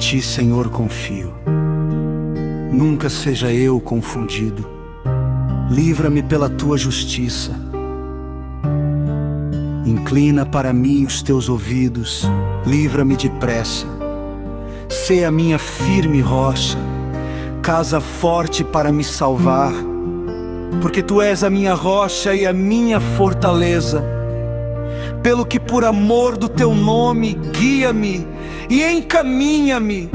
ti, Senhor, confio. Nunca seja eu confundido. Livra-me pela tua justiça. Inclina para mim os teus ouvidos. Livra-me depressa. Sê a minha firme rocha, casa forte para me salvar. Porque tu és a minha rocha e a minha fortaleza. Pelo que por amor do teu nome, guia-me e encaminha-me.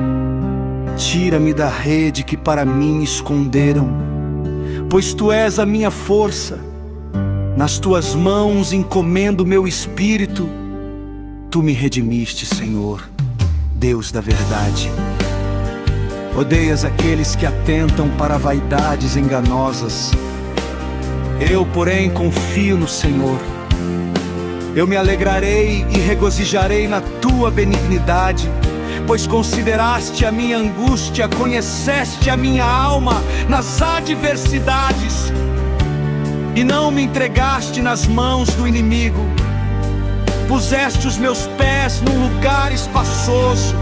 Tira-me da rede que para mim esconderam, pois tu és a minha força. Nas tuas mãos encomendo meu espírito. Tu me redimiste, Senhor, Deus da verdade. Odeias aqueles que atentam para vaidades enganosas. Eu, porém, confio no Senhor. Eu me alegrarei e regozijarei na tua benignidade, pois consideraste a minha angústia, conheceste a minha alma nas adversidades, e não me entregaste nas mãos do inimigo. Puseste os meus pés num lugar espaçoso.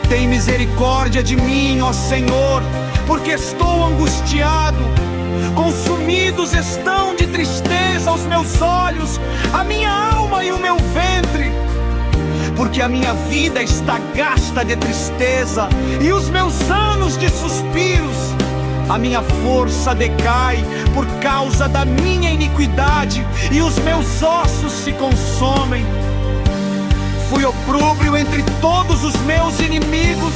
Tem misericórdia de mim, ó Senhor, porque estou angustiado. Consumidos estão de tristeza os meus olhos, a minha alma e o meu ventre. Porque a minha vida está gasta de tristeza e os meus anos de suspiros. A minha força decai por causa da minha iniquidade e os meus ossos se consomem. Fui opróbrio entre todos os meus inimigos,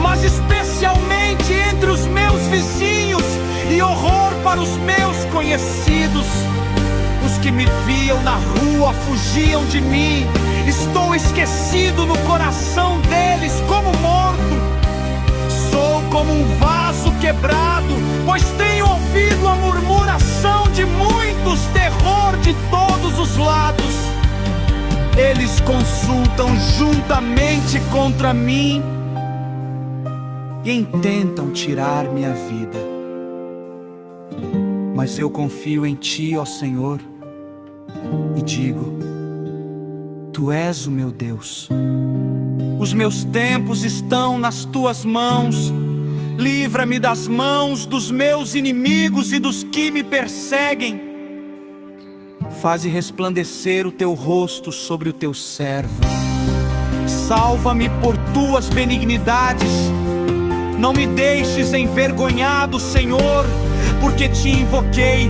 mas especialmente entre os meus vizinhos, e horror para os meus conhecidos. Os que me viam na rua fugiam de mim. Estou esquecido no coração deles como morto. Sou como um vaso quebrado, pois tenho ouvido a murmuração de muitos, terror de todos os lados. Eles consultam juntamente contra mim e intentam tirar minha vida. Mas eu confio em ti, ó Senhor, e digo: tu és o meu Deus. Os meus tempos estão nas tuas mãos. Livra-me das mãos dos meus inimigos e dos que me perseguem. Faze resplandecer o teu rosto sobre o teu servo. Salva-me por tuas benignidades. Não me deixes envergonhado, Senhor, porque te invoquei.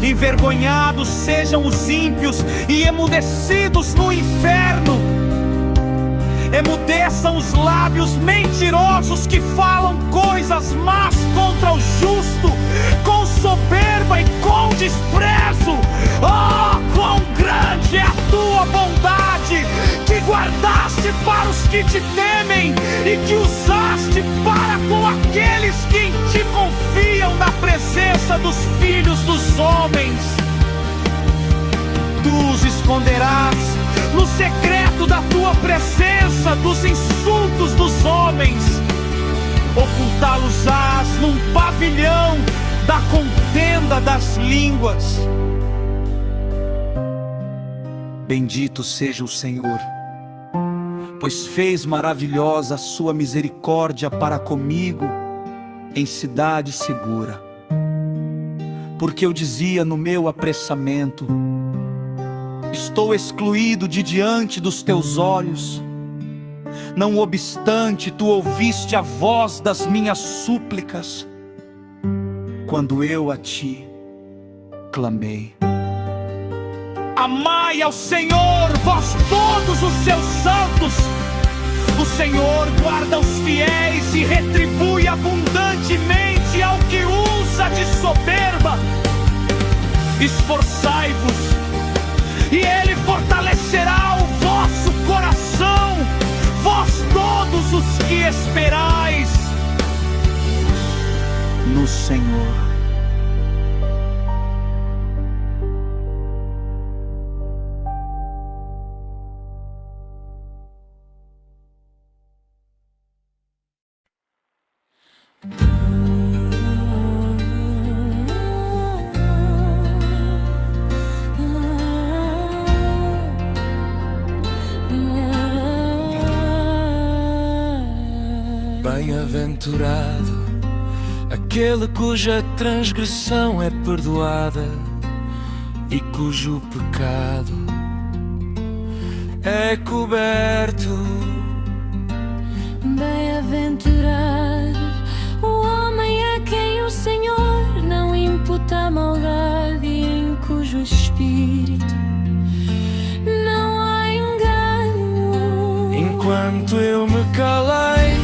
Envergonhados sejam os ímpios e emudecidos no inferno. Emudeçam os lábios mentirosos que falam coisas más contra o justo, com soberba e com desprezo. Oh, quão grande é a tua bondade, que guardaste para os que te temem e que usaste para com aqueles que em ti confiam na presença dos filhos dos homens. Tu os esconderás no secreto da tua presença dos insultos dos homens. Ocultá-los-ás num pavilhão da contenda das línguas. Bendito seja o Senhor, pois fez maravilhosa a sua misericórdia para comigo em cidade segura. Porque eu dizia no meu apressamento: estou excluído de diante dos teus olhos. Não obstante, tu ouviste a voz das minhas súplicas, quando eu a ti clamei. Amai ao Senhor, vós todos os seus santos. O Senhor guarda os fiéis e retribui abundantemente ao que usa de soberba. Esforçai-vos, e Ele fortalecerá o vosso coração, vós todos os que esperais no Senhor. Bem-aventurado aquele cuja transgressão é perdoada e cujo pecado é coberto. Bem-aventurado o homem a quem o Senhor não imputa maldade e em cujo espírito não há engano. Enquanto eu me calei,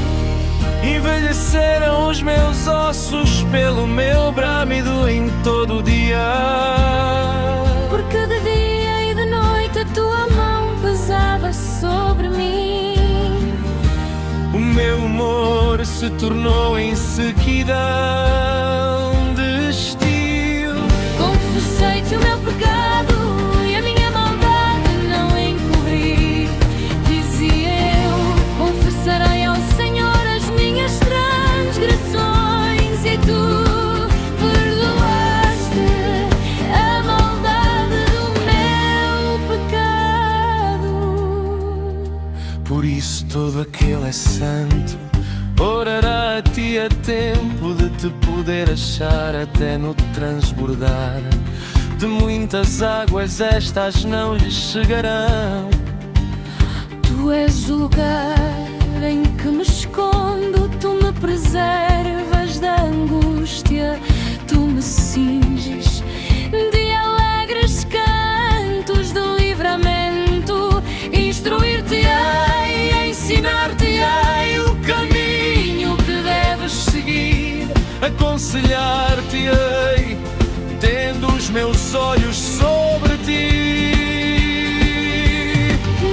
envelheceram os meus ossos pelo meu bramido em todo o dia. Porque de dia e de noite a tua mão pesava sobre mim. O meu humor se tornou em sequidão de estio. Confessei-te o meu pecado e a minha maldade não encobri. Dizia eu, confessarei ao Senhor as minhas transgressões, e tu perdoaste a maldade do meu pecado. Por isso todo aquele é santo, orará a ti a tempo de te poder achar até no transbordar de muitas águas, estas não lhes chegarão. Tu és o lugar em que me escondo, tu me preservas da angústia, tu me cinges de alegres cantos de livramento. Instruir-te-ei, ensinar-te-ei o caminho que deves seguir. Aconselhar-te-ei, tendo os meus olhos sobre ti.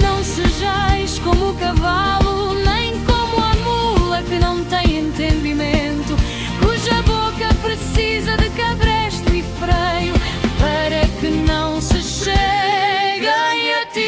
Não sejais como o cavalo, nem como a mula que não tem entendimento, cuja boca precisa de cabresto e freio para que não se cheguem a ti.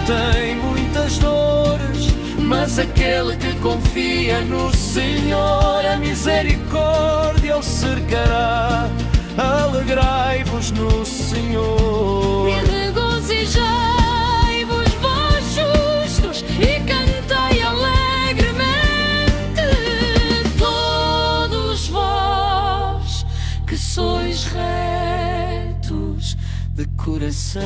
Tem muitas dores, mas aquele que confia no Senhor, a misericórdia o cercará. Alegrai-vos no Senhor E regozijai-vos, vós justos, e cantai alegremente, todos vós que sois retos de coração.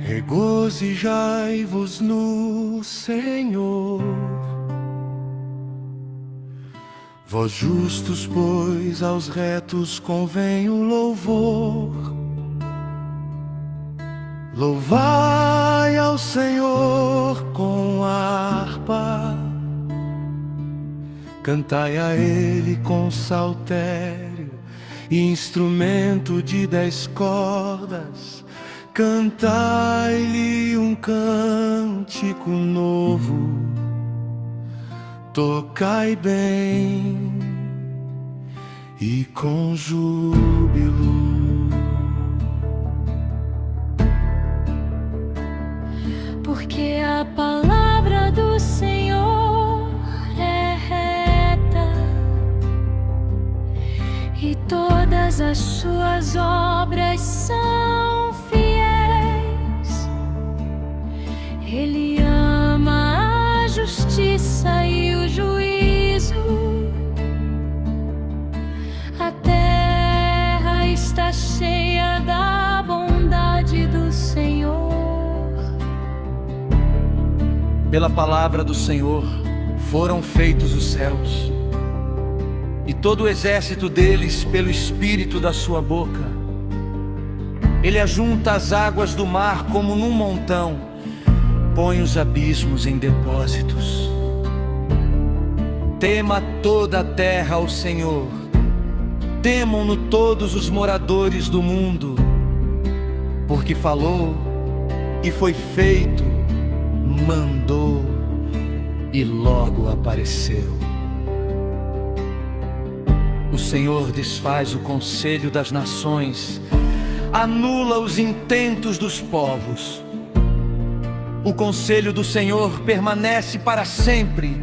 Regozijai-vos no Senhor, vós justos, pois aos retos convém o louvor. Louvai ao Senhor com a harpa, cantai a Ele com saltério e instrumento de 10 cordas. Cantai-lhe um cântico novo, tocai bem e com júbilo. Porque a palavra do Senhor é reta e todas as suas obras são fiéis. Ele ama a justiça e o juízo. A terra está cheia da bondade do Senhor. Pela palavra do Senhor foram feitos os céus, e todo o exército deles pelo espírito da sua boca. Ele ajunta as águas do mar como num montão, põe os abismos em depósitos. Tema toda a terra ao Senhor, temam-no todos os moradores do mundo, porque falou e foi feito, mandou e logo apareceu. O Senhor desfaz o conselho das nações, anula os intentos dos povos. O conselho do Senhor permanece para sempre,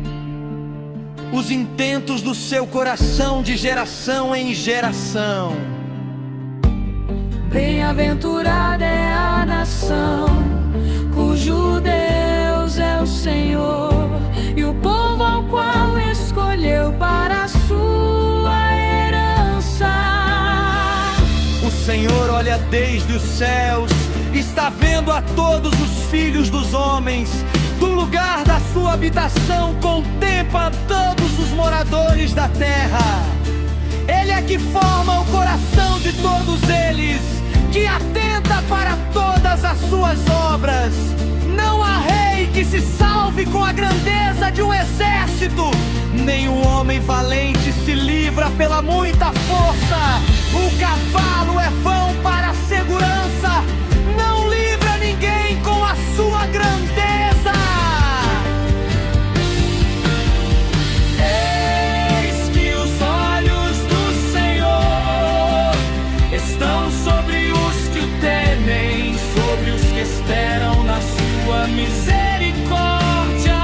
os intentos do seu coração de geração em geração. Bem-aventurada é a nação cujo Deus é o Senhor, e o povo ao qual escolheu para a sua herança. O Senhor olha desde os céus, está vendo a todos os filhos dos homens. Do lugar da sua habitação contempla todos os moradores da terra. Ele é que forma o coração de todos eles, que atenta para todas as suas obras. Não há rei que se salve com a grandeza de um exército, nenhum homem valente se livra pela muita força. O cavalo é vão para a segurança, não livra ninguém com a sua grandeza. Eis que os olhos do Senhor estão sobre os que o temem, sobre os que esperam na sua misericórdia,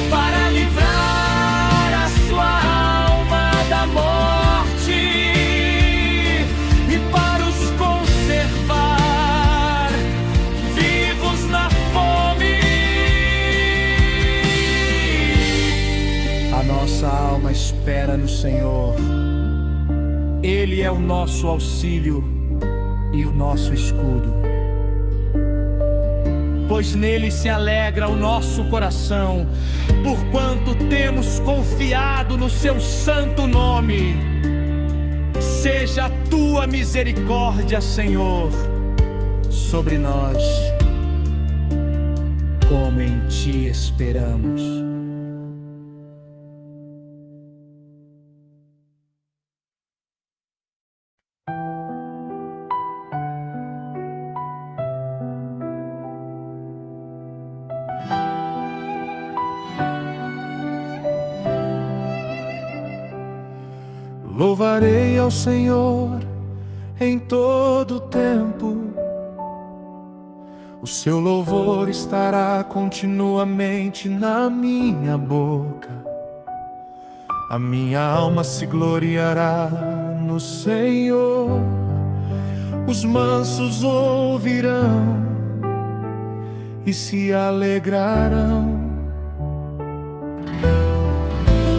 para livrar a sua alma da morte e para os conservar vivos na fome. A nossa alma espera no Senhor. Ele é o nosso auxílio e o nosso escudo. Pois nele se alegra o nosso coração, porquanto temos confiado no seu santo nome. Seja a tua misericórdia, Senhor, sobre nós, como em ti esperamos. Louvarei ao Senhor em todo tempo, o seu louvor estará continuamente na minha boca. A minha alma se gloriará no Senhor. Os mansos ouvirão e se alegrarão.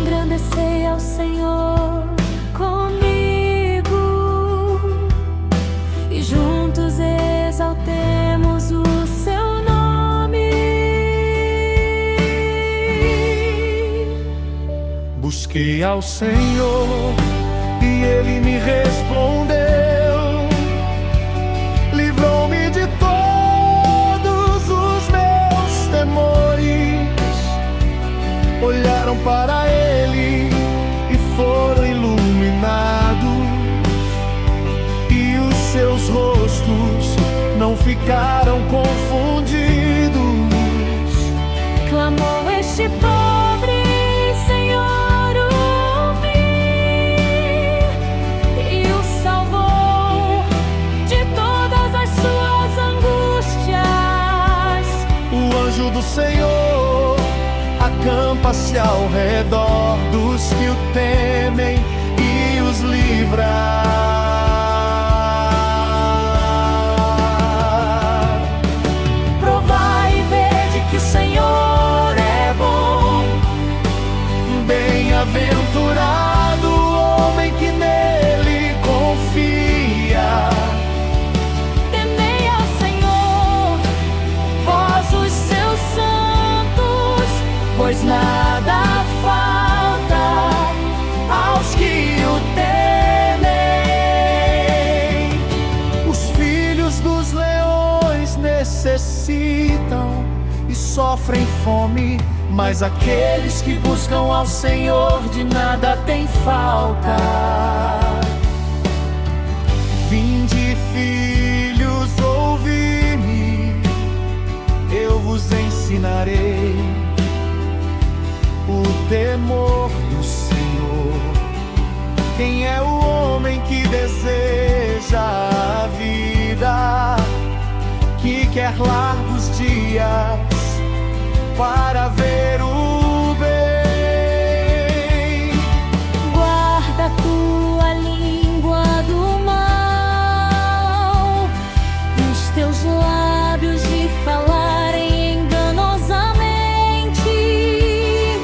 Engrandecei ao Senhor comigo, e juntos exaltemos o seu nome. Busquei ao Senhor e Ele me respondeu, livrou-me de todos os meus temores. Olharam para Ele e foram iluminados, e os seus rostos não ficaram confundidos. Clamou este pobre, Senhor ouviu e o salvou de todas as suas angústias. O anjo do Senhor acampa-se ao redor dos que o temem e os livra. Provai e vede que o Senhor é bom. Bem-aventurado o homem que nele confia. Temei ao Senhor, vós os seus santos, pois nada falta ao sofrem fome, mas aqueles que buscam ao Senhor de nada tem falta. Vinde, filhos, ouvi-me, eu vos ensinarei o temor do Senhor. Quem é o homem que deseja a vida, que quer largos dias para ver o bem? Guarda tua língua do mal e os teus lábios de falarem enganosamente.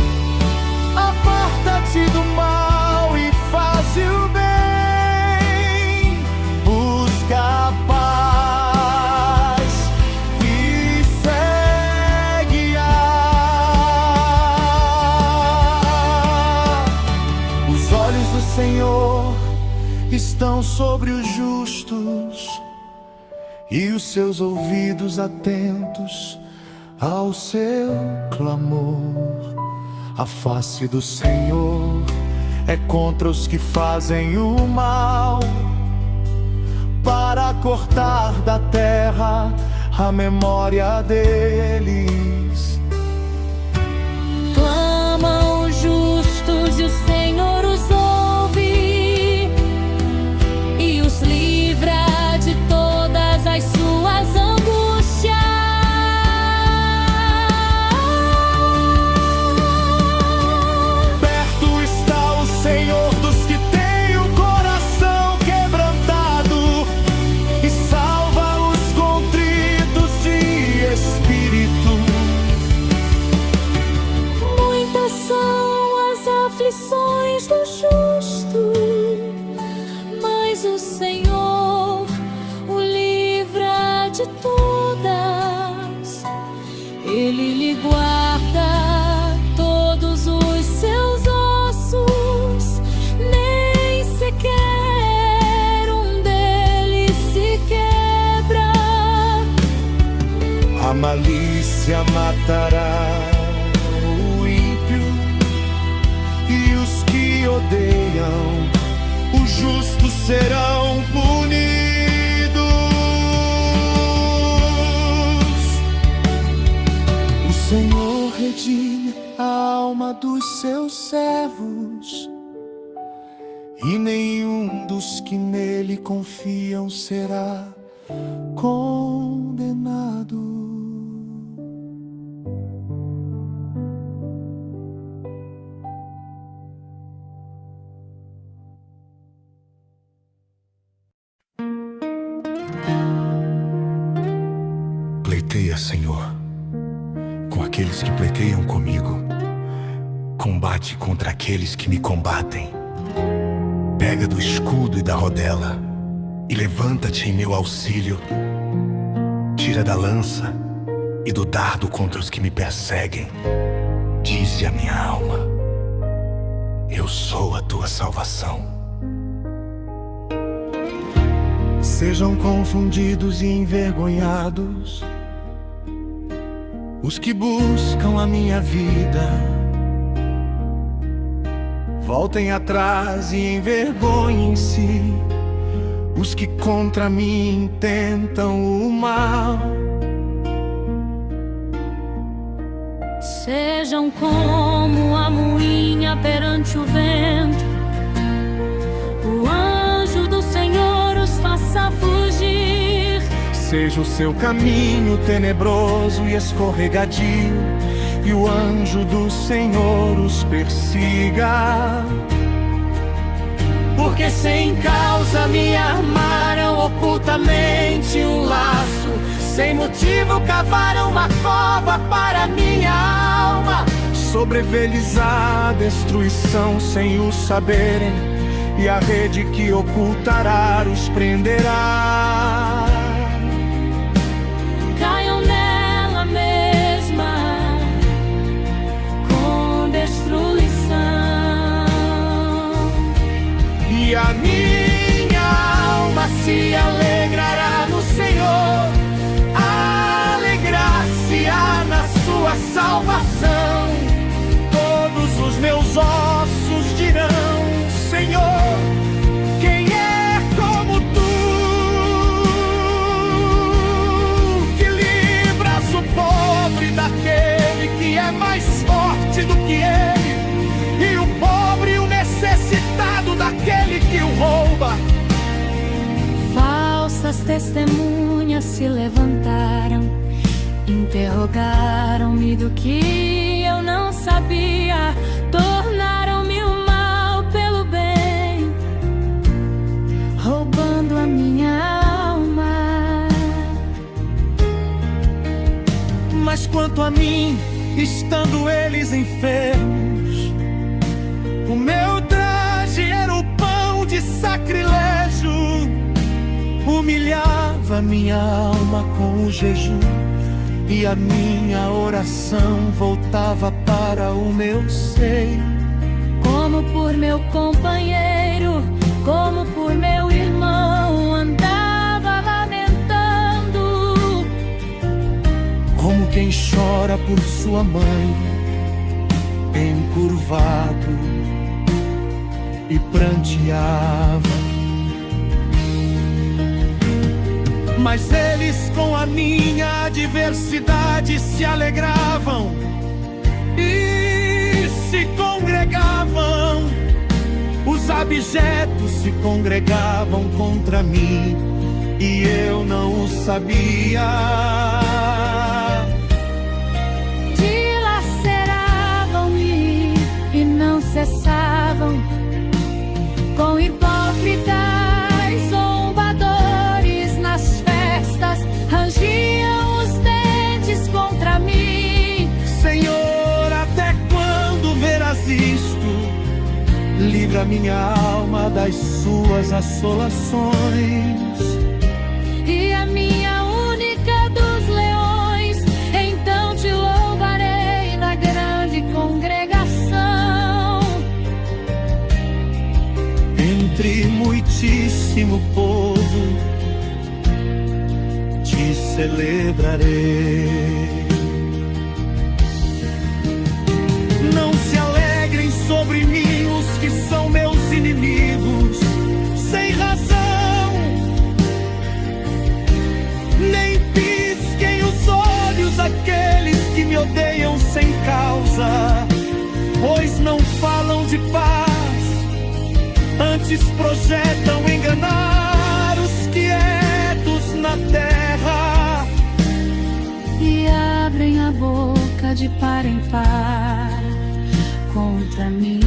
Aparta-te do mal e faze o bem. Busca a paz e segue-a. Os olhos do Senhor estão sobre os justos e os seus ouvidos atentos ao seu clamor. A face do Senhor é contra os que fazem o mal, para cortar da terra a memória deles. Clamam os justos e o Senhor os ouve e os livra de todas as suas angústias. Perto está o Senhor dos que têm o coração quebrantado e salva os contritos de espírito. Muitas são as aflições do justo, mas o Senhor o livra de todas. Ele lhe guarda todos os seus ossos, nem sequer um deles se quebra. A malícia matará o ímpio e os que odeiam o justo serão punidos. O Senhor redime a alma dos seus servos e nenhum dos que nele confiam será condenado. Pleiteia, Senhor, com aqueles que pleiteiam comigo. Combate contra aqueles que me combatem. Pega do escudo e da rodela e levanta-te em meu auxílio. Tira da lança e do dardo contra os que me perseguem. Dize a minha alma: eu sou a tua salvação. Sejam confundidos e envergonhados os que buscam a minha vida. Voltem atrás e envergonhem-se os que contra mim intentam o mal. Sejam como a moinha perante o vento, o anjo do Senhor os faça fugir. Seja o seu caminho tenebroso e escorregadio, e o anjo do Senhor os persiga. Porque sem causa me armaram ocultamente um laço, sem motivo cavaram uma cova para minha alma. Sobre-lhes a destruição sem o saberem, e a rede que ocultará os prenderá. Caiam nela mesma com destruição. E a minha alma se alegrará no Senhor, alegrar-se-á na sua coração, todos os meus ossos dirão: Senhor, quem é como tu, que livras o pobre daquele que é mais forte do que ele, e o pobre e o necessitado daquele que o rouba. Falsas testemunhas se levantaram, interrogaram-me do que eu não sabia, tornaram-me o mal pelo bem, roubando a minha alma. Mas quanto a mim, estando eles enfermos, o meu traje era o pão de sacrilégio, humilhava minha alma com o jejum, e a minha oração voltava para o meu seio. Como por meu companheiro, como por meu irmão, andava lamentando, como quem chora por sua mãe, encurvado e pranteava. Mas eles com a minha adversidade se alegravam e se congregavam. Os abjetos se congregavam contra mim e eu não o sabia. Dilaceravam-me e não cessavam, com hipócritas zombadores nas festas, rangiam os dentes contra mim. Senhor, até quando verás isto? Livra minha alma das suas assolações. E a minha única dos leões, então te louvarei na grande congregação. Entre muitíssimo povo te celebrarei. Não se alegrem sobre mim os que são meus inimigos sem razão, nem pisquem os olhos aqueles que me odeiam sem causa, pois não falam de paz, antes projetam enganar os quietos na terra, E abrem a boca de par em par contra mim.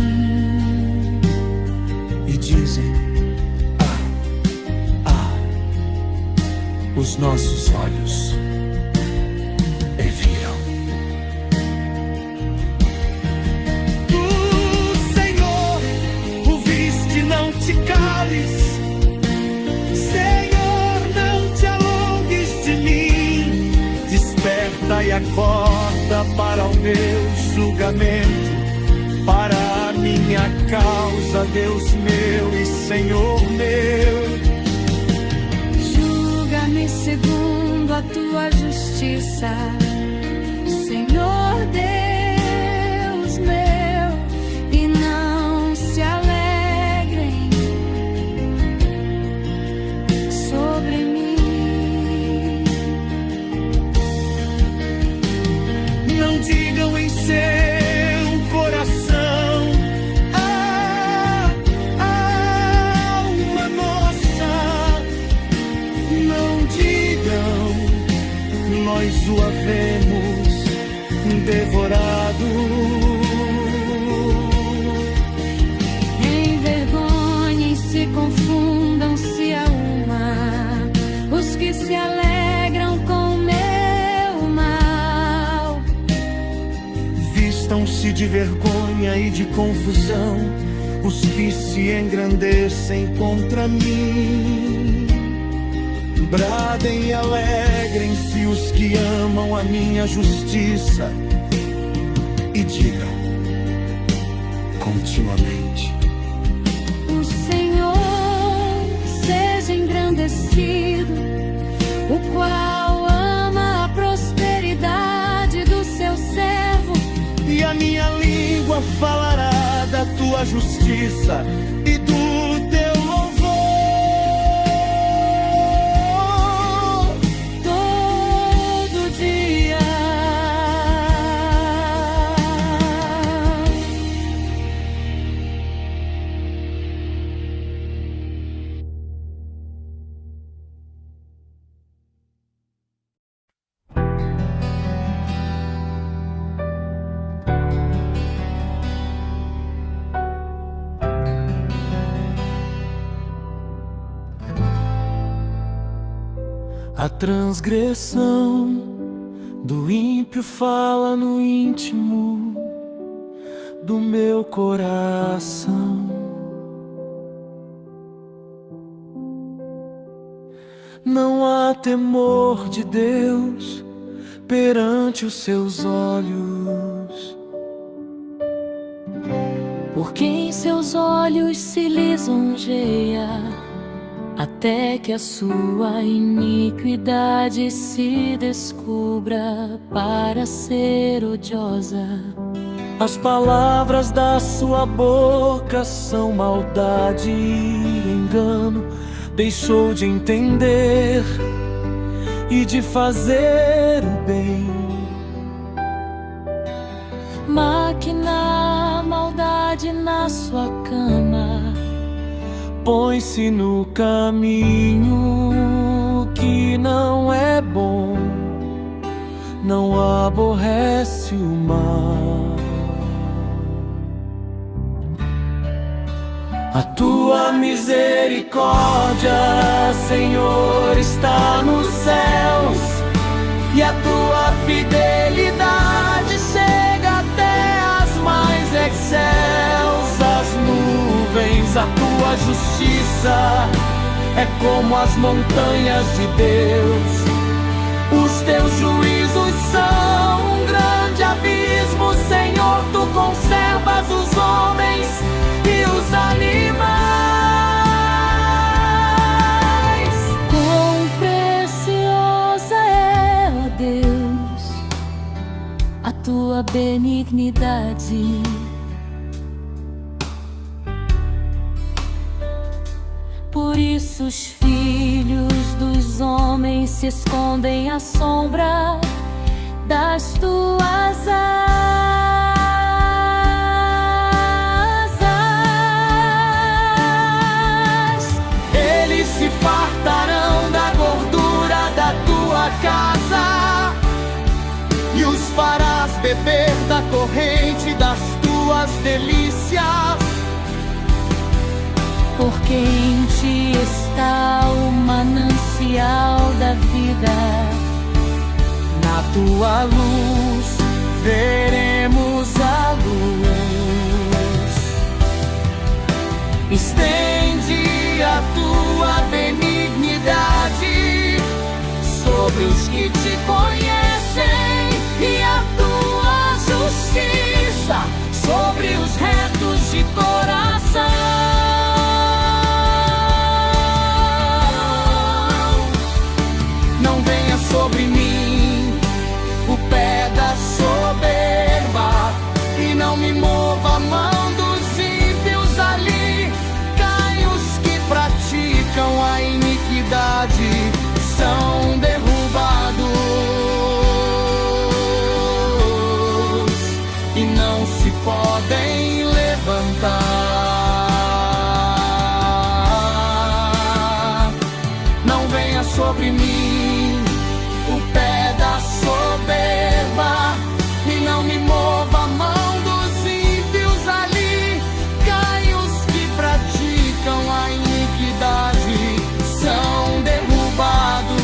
e dizem: os nossos olhos viram. Tu, Senhor, o viste, não te cales. Senhor, não te alongues de mim. Desperta e acorda para o meu julgamento, para a minha causa, Deus meu e Senhor meu. Julga-me segundo a tua justiça, Senhor Deus meu, e não se alegrem sobre mim. Não digam em seu coração: alma nossa. Não digam: nós o havemos devorado. Envergonhem-se, confundam-se a uma os que se alegram com meu mal. Vistam-se de vergonha e de confusão os que se engrandecem contra mim. Bradem e alegrem-se os que amam a minha justiça, e digam continuamente: O Senhor seja engrandecido, o qual ama a prosperidade do seu servo, língua falará da tua justiça e do teu louvor. Todo dia A transgressão do ímpio fala no íntimo do meu coração. Não há temor de Deus perante os seus olhos, porque em seus olhos se lisonjeia, até que a sua iniquidade se descubra para ser odiosa. As palavras da sua boca são maldade e engano. Deixou de entender e de fazer o bem. Maquina a maldade na sua cama, põe-se no caminho que não é bom, não aborrece o mal. A tua misericórdia, Senhor, está nos céus, e a tua fidelidade chega até as mais excelsas nuvens. A tua justiça é como as montanhas de Deus. Os teus juízos são um grande abismo, Senhor. Tu conservas os homens e os animais. quão preciosa é, ó Deus, a tua benignidade. Por isso os filhos dos homens se escondem à sombra das tuas asas. Eles se fartarão da gordura da tua casa, e os farás beber da corrente das tuas delícias. Porque em ti está o manancial da vida. Na tua luz veremos a luz. Estende a tua benignidade sobre os que te conhecem, e a tua justiça sobre os retos de coração. Sobre mim o pé da soberba, e não me mova a mão dos ímpios. Ali caem os que praticam a iniquidade, são derrubados e não se podem levantar. Não venha sobre mim o pé da soberba, e não me mova a mão dos ímpios. Ali caem os que praticam a iniquidade, são derrubados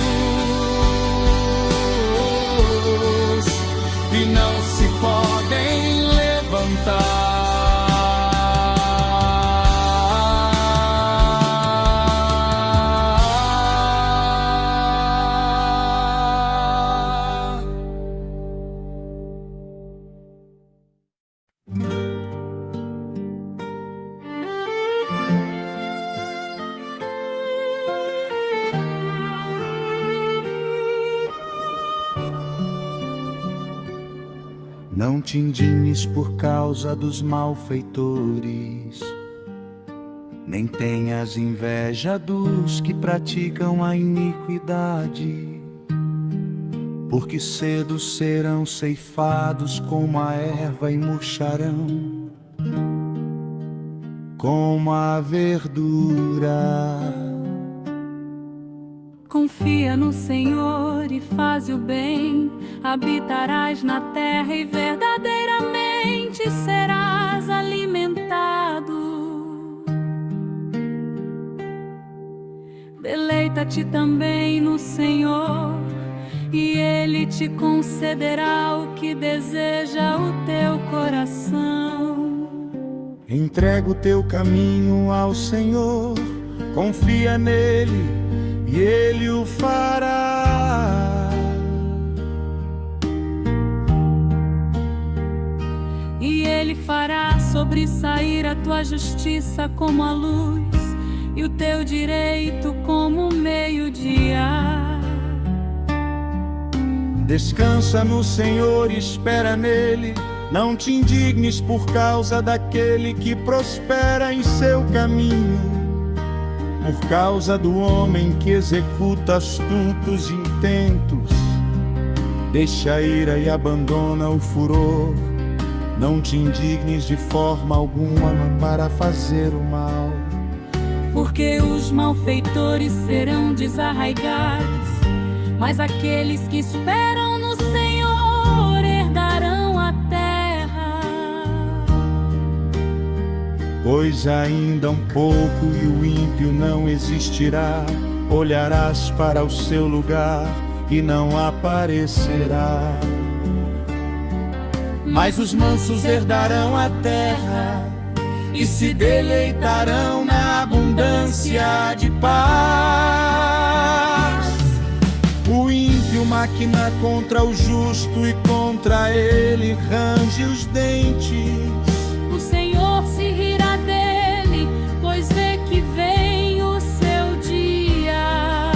e não se podem levantar. Não te indignes por causa dos malfeitores, nem tenhas inveja dos que praticam a iniquidade, porque cedo serão ceifados como a erva e murcharão como a verdura. Confia no Senhor e faz o bem, habitarás na terra e verdadeiramente serás alimentado. Deleita-te também no Senhor, e Ele te concederá o que deseja o teu coração. Entrega o teu caminho ao Senhor, confia nele e Ele o fará. E Ele fará sobressair a tua justiça como a luz, e o teu direito como o meio-dia. Descansa no Senhor e espera nele. Não te indignes por causa daquele que prospera em seu caminho, por causa do homem que executa astutos intentos. Deixa a ira e abandona o furor. Não te indignes de forma alguma para fazer o mal, porque os malfeitores serão desarraigados, mas aqueles que esperam no Senhor herdarão a terra. Pois ainda um pouco e o ímpio não existirá. Olharás para o seu lugar e não aparecerá. Mas os mansos herdarão a terra e se deleitarão na abundância de paz. O ímpio maquina contra o justo e contra ele range os dentes. O Senhor se rirá dele, pois vê que vem o seu dia.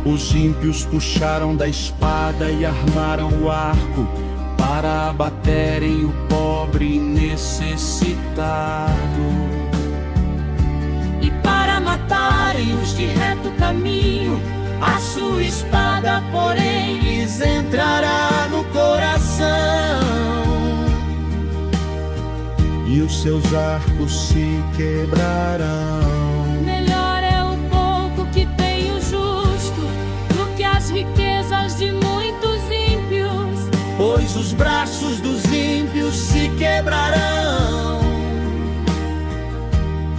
Os ímpios puxaram da espada e armaram o arco para abaterem o pobre e necessitado, E para matarem os de reto caminho, a sua espada, porém, lhes entrará no coração, e os seus arcos se quebrarão. melhor é o pouco que tem o justo do que as riquezas de muitos ímpios. Pois os braços dos ímpios se quebrarão,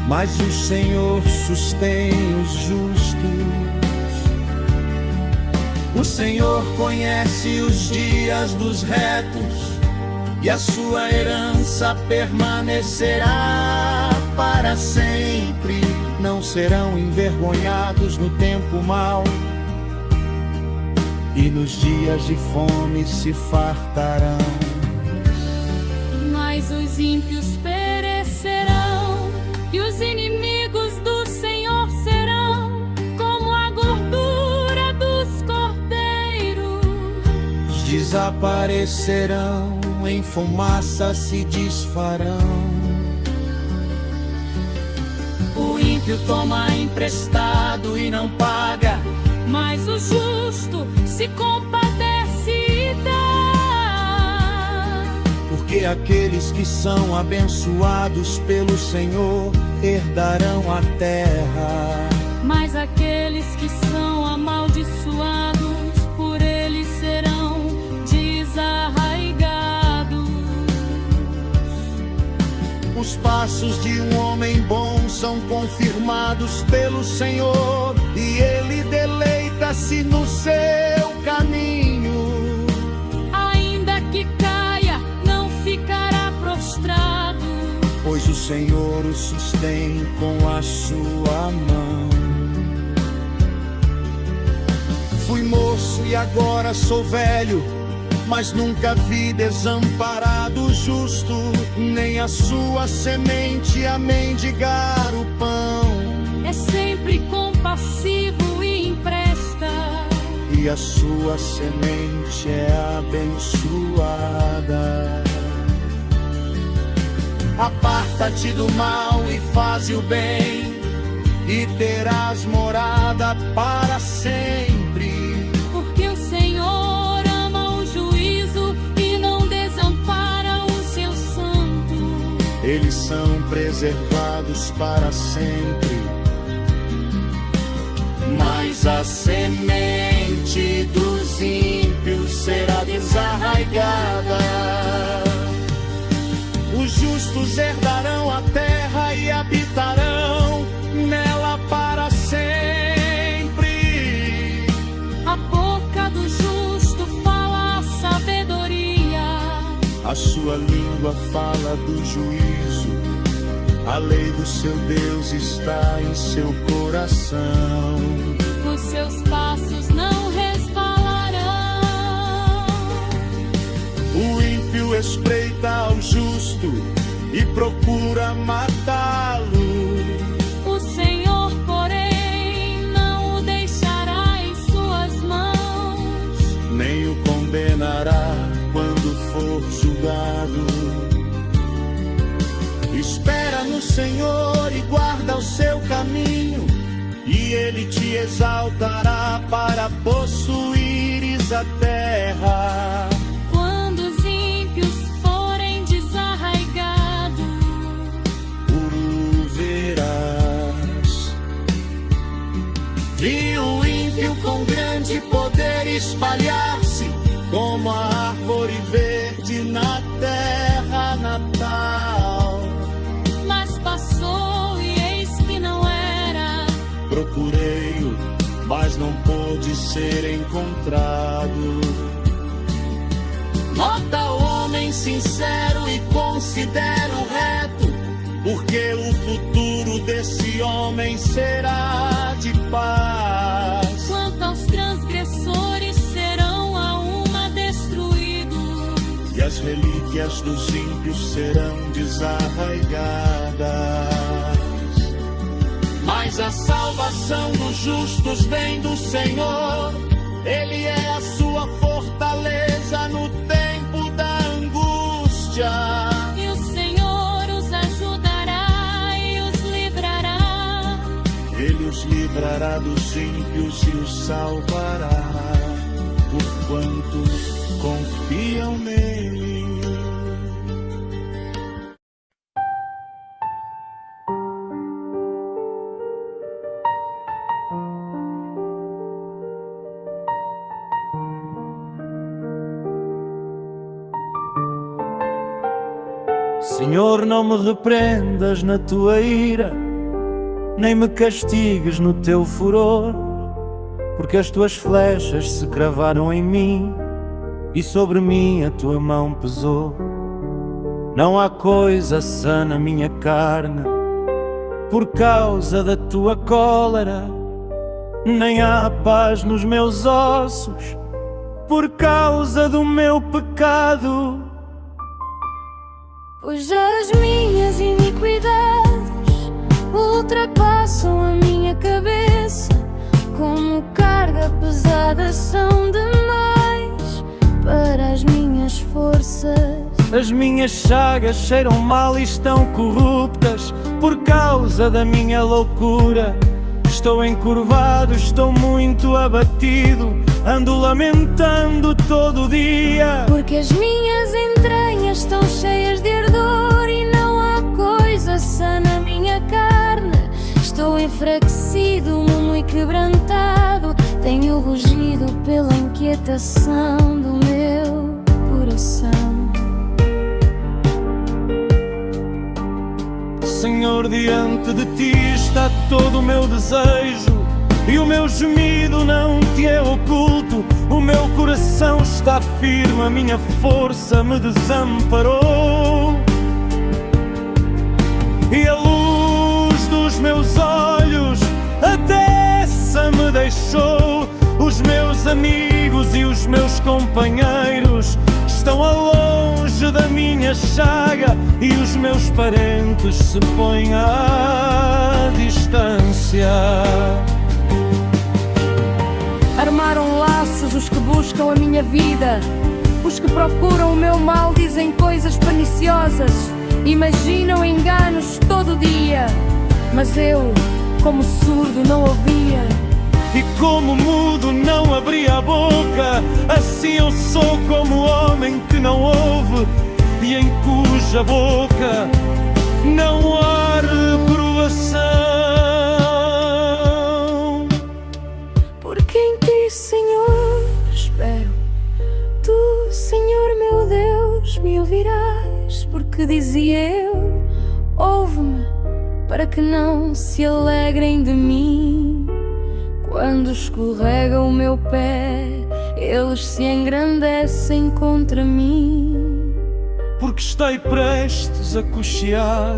mas o Senhor sustém os justos. O Senhor conhece os dias dos retos, e a sua herança permanecerá para sempre. Não serão envergonhados no tempo mau, e nos dias de fome se fartarão. Mas os ímpios perecerão, e os inimigos do Senhor serão como a gordura dos cordeiros. Desaparecerão, em fumaça se desfarão. O ímpio toma emprestado e não paga, mas o justo se compadece e dá. Porque aqueles que são abençoados pelo Senhor herdarão a terra, Mas aqueles que são amaldiçoados por ele serão desarraigados. Os passos de um homem bom são confirmados pelo Senhor, e ele deleita-se no seu caminho. Ainda que caia, não ficará prostrado, Pois o Senhor o sustém com a sua mão. Fui moço e agora sou velho, mas nunca vi desamparado o justo, nem a sua semente a mendigar o pão. é sempre compassivo e empresta. E a sua semente é abençoada. Aparta-te do mal e faze o bem, e terás morada para sempre. Porque o Senhor ama o juízo e não desampara o seu santo. Eles são preservados para sempre. Mas a semente dos ímpios será desarraigada. Os justos herdarão a terra e habitarão nela para sempre. A boca do justo fala a sabedoria. A sua língua fala do juízo. A lei do seu Deus está em seu coração. Os seus passos não resvalarão. O ímpio espreita ao justo e procura matá-lo. O Senhor, porém, não o deixará em suas mãos, Nem o condenará quando for julgado. Espera no Senhor e guarda o seu caminho, e Ele te exaltará para possuires a terra. quando os ímpios forem desarraigados. O verás. Vi o ímpio com grande poder espalhar-se, como a árvore verde na terra natal. Mas passou e eis que não era. Procurei-o, mas não pôde ser encontrado. Nota o homem sincero e considero reto, porque o futuro desse homem será de paz. Quanto aos transgressores, serão a uma destruídos. E as relíquias dos ímpios serão desarraigadas. Mas a salvação dos justos vem do Senhor. Ele é a sua fortaleza no tempo da angústia. E o Senhor os ajudará e os livrará. Ele os livrará dos ímpios e os salvará, porquanto confiam nele. Senhor, não me repreendas na tua ira, nem me castigues no teu furor, porque as tuas flechas se cravaram em mim e sobre mim a tua mão pesou. Não há coisa sã na minha carne por causa da tua cólera, nem há paz nos meus ossos por causa do meu pecado. Pois as minhas iniquidades ultrapassam a minha cabeça, como carga pesada são demais para as minhas forças. As minhas chagas cheiram mal e estão corruptas por causa da minha loucura. Estou encurvado, estou muito abatido, ando lamentando todo o dia. Porque as minhas entranhas estão cheias de ardor e não há coisa sã na minha carne. Estou enfraquecido, mumo e quebrantado, tenho rugido pela inquietação do meu coração. Senhor, diante de ti está todo o meu desejo, e o meu gemido não te é oculto. O meu coração está firme, a minha força me desamparou, e a luz dos meus olhos até essa me deixou. Os meus amigos e os meus companheiros estão a longe da minha chaga, e os meus parentes se põem à distância. Armaram laços os que buscam a minha vida, os que procuram o meu mal dizem coisas perniciosas. Imaginam enganos todo dia, mas eu, como surdo, não ouvia. E como mudo não abria a boca, assim eu sou como homem que não ouve, e em cuja boca não há reprovação. Porque em ti, Senhor, espero. Tu, Senhor meu Deus, me ouvirás. Porque dizia eu, ouve-me, para que não se alegrem de mim. Quando escorrega o meu pé, eles se engrandecem contra mim. Porque estou prestes a cochear,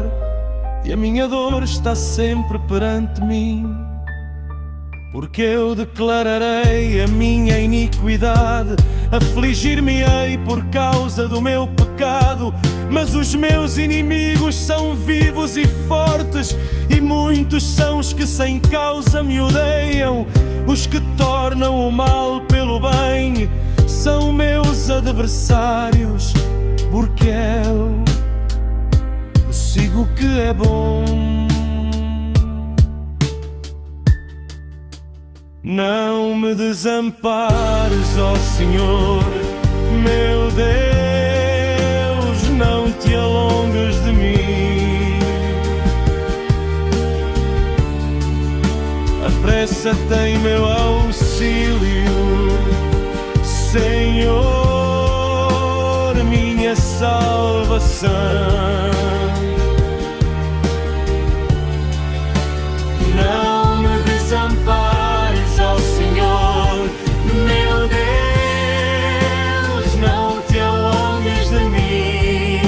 e a minha dor está sempre perante mim. Porque eu declararei a minha iniquidade, afligir-me-ei por causa do meu pecado. Mas os meus inimigos são vivos e fortes, e muitos são os que sem causa me odeiam. Os que tornam o mal pelo bem são meus adversários, porque eu sigo o que é bom. Não me desampares, ó Senhor, meu Deus, não te alongues de mim. Apressa-te em meu auxílio, Senhor, minha salvação. Não me desampares, ó Senhor, meu Deus, não te alongues de mim.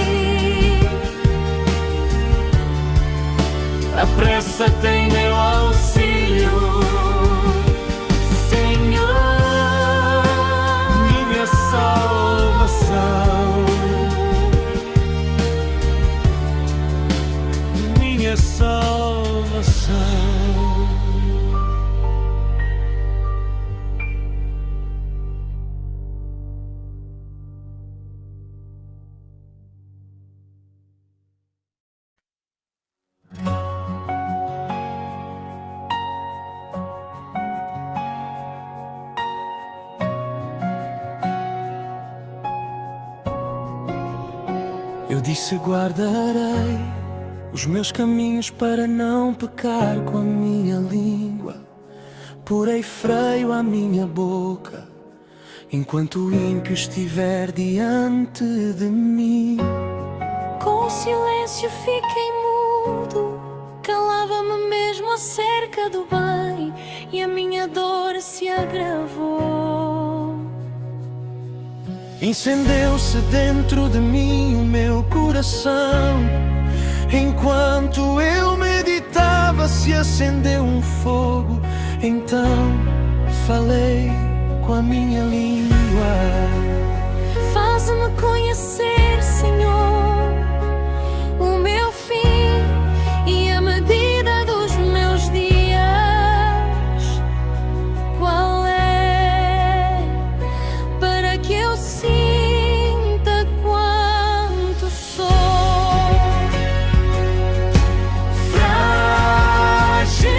Apressa-te em meu auxílio, Senhor, minha salvação. Minha salvação. Eu disse guardarei os meus caminhos para não pecar com a minha língua. Porei freio à minha boca enquanto o ímpio estiver diante de mim. Com o silêncio fiquei mudo, calava-me mesmo acerca do bem, e a minha dor se agravou. Incendeu-se dentro de mim o meu coração. Enquanto eu meditava, se acendeu um fogo. Então falei com a minha língua. Faz-me conhecer, Senhor, o meu fim e a medida dos meus dias. Qual é, para que eu sinta quanto sou frágil.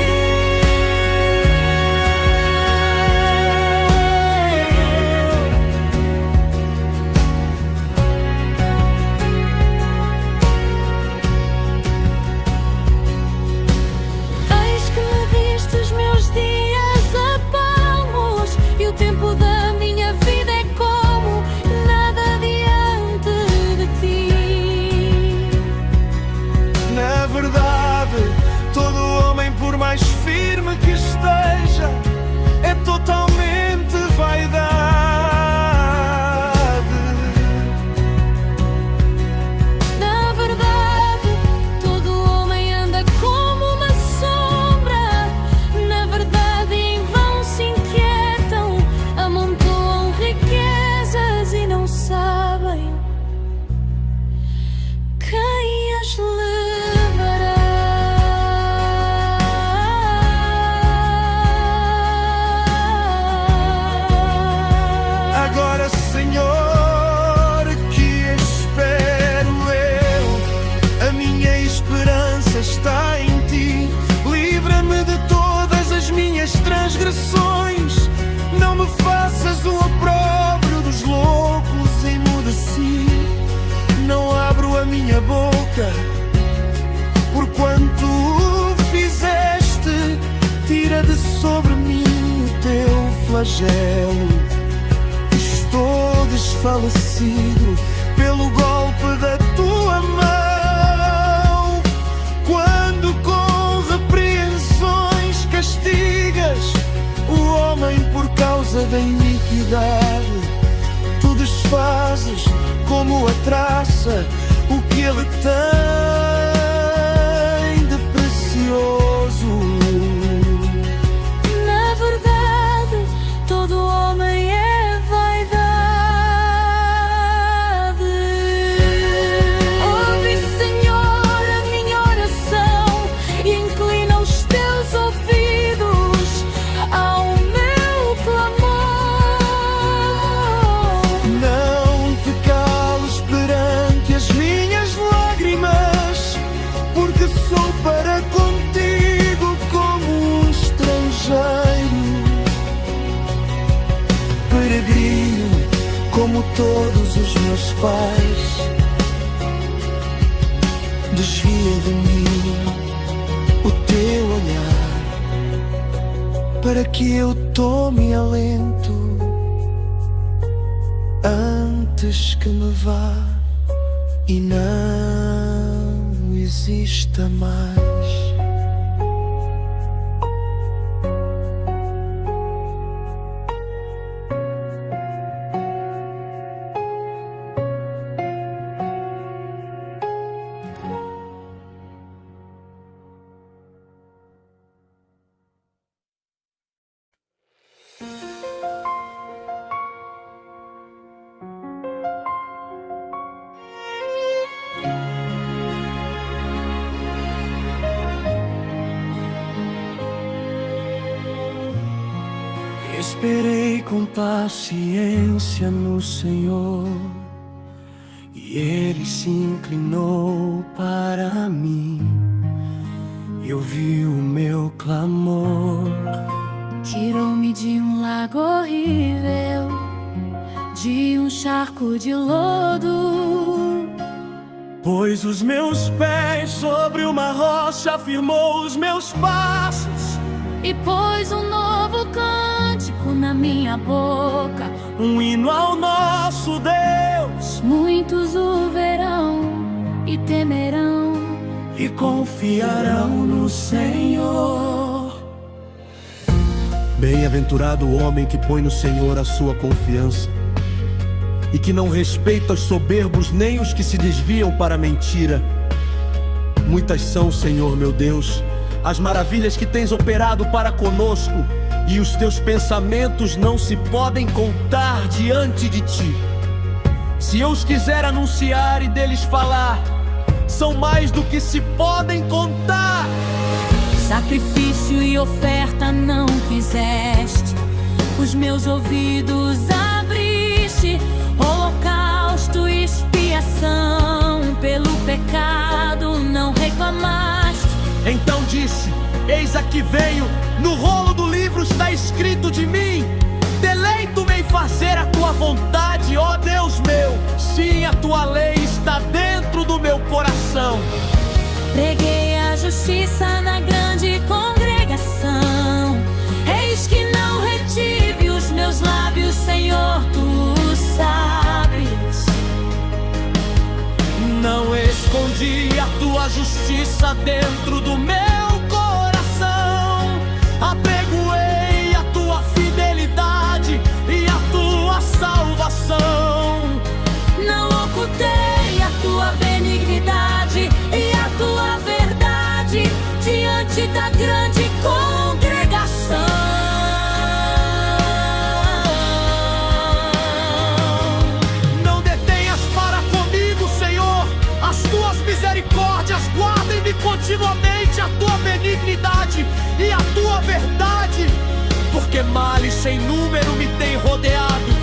Eis que me diste os meus dias a palmos, e o tempo da minha vida é como nada diante de ti. Na verdade, todo homem, por mais firme que esteja, é totalmente vaidade. Na verdade, todo homem anda como uma sombra. Na verdade, em vão se inquietam, amontoam riquezas e não sabem quem as levará. minhas transgressões. Não me faças o opróbrio dos loucos, emudeci. Não abro a minha boca, porquanto fizeste. Tira de sobre mim o teu flagelo. Estou desfalecido pelo golpe da tua mão. Quando com repreensões castigas o homem por causa da iniquidade, tu desfazes como a traça o que ele tem de precioso. Na verdade, todo homem é vaidade. Ouve, Senhor, a minha oração e inclina os teus ouvidos ao meu clamor. Não te cales perante as minhas lágrimas, porque sou para contigo como um estrangeiro, peregrino como todos os meus pais. Desvia de mim o teu olhar, para que eu tome alento antes que me vá e não exista mais. Esperei com paciência no Senhor, e Ele se inclinou para mim e ouviu o meu clamor. Tirou-me de um lago horrível, de um charco de lodo. Pôs os meus pés sobre uma rocha, firmou os meus passos. E pôs um novo cântico na minha boca, Um hino ao nosso Deus. muitos o verão e temerão. E confiarão no Senhor. Bem-aventurado o homem que põe no Senhor a sua confiança e que não respeita os soberbos nem os que se desviam para a mentira. Muitas são, Senhor meu Deus, as maravilhas que tens operado para conosco, e os teus pensamentos não se podem contar diante de ti. Se eu os quiser anunciar e deles falar, são mais do que se podem contar. Sacrifício e oferta não quiseste, os meus ouvidos abriste. Holocausto e expiação pelo pecado não reclamaste. Então disse: eis aqui venho, no rolo do livro está escrito de mim. Deleito-me em fazer a tua vontade, ó Deus meu. Sim, a tua lei está dentro do meu coração. Preguei a justiça na grande congregação. Eis que não retive os meus lábios, Senhor, tu sabes. Não escondi a tua justiça dentro do meu coração. Apregoei a tua fidelidade e a tua salvação. Não ocultei a tua benignidade e a tua verdade diante da grande congregação. Não detenhas para comigo, Senhor, as tuas misericórdias. Guardem-me continuamente a tua benignidade e a tua verdade, porque males sem número me têm rodeado.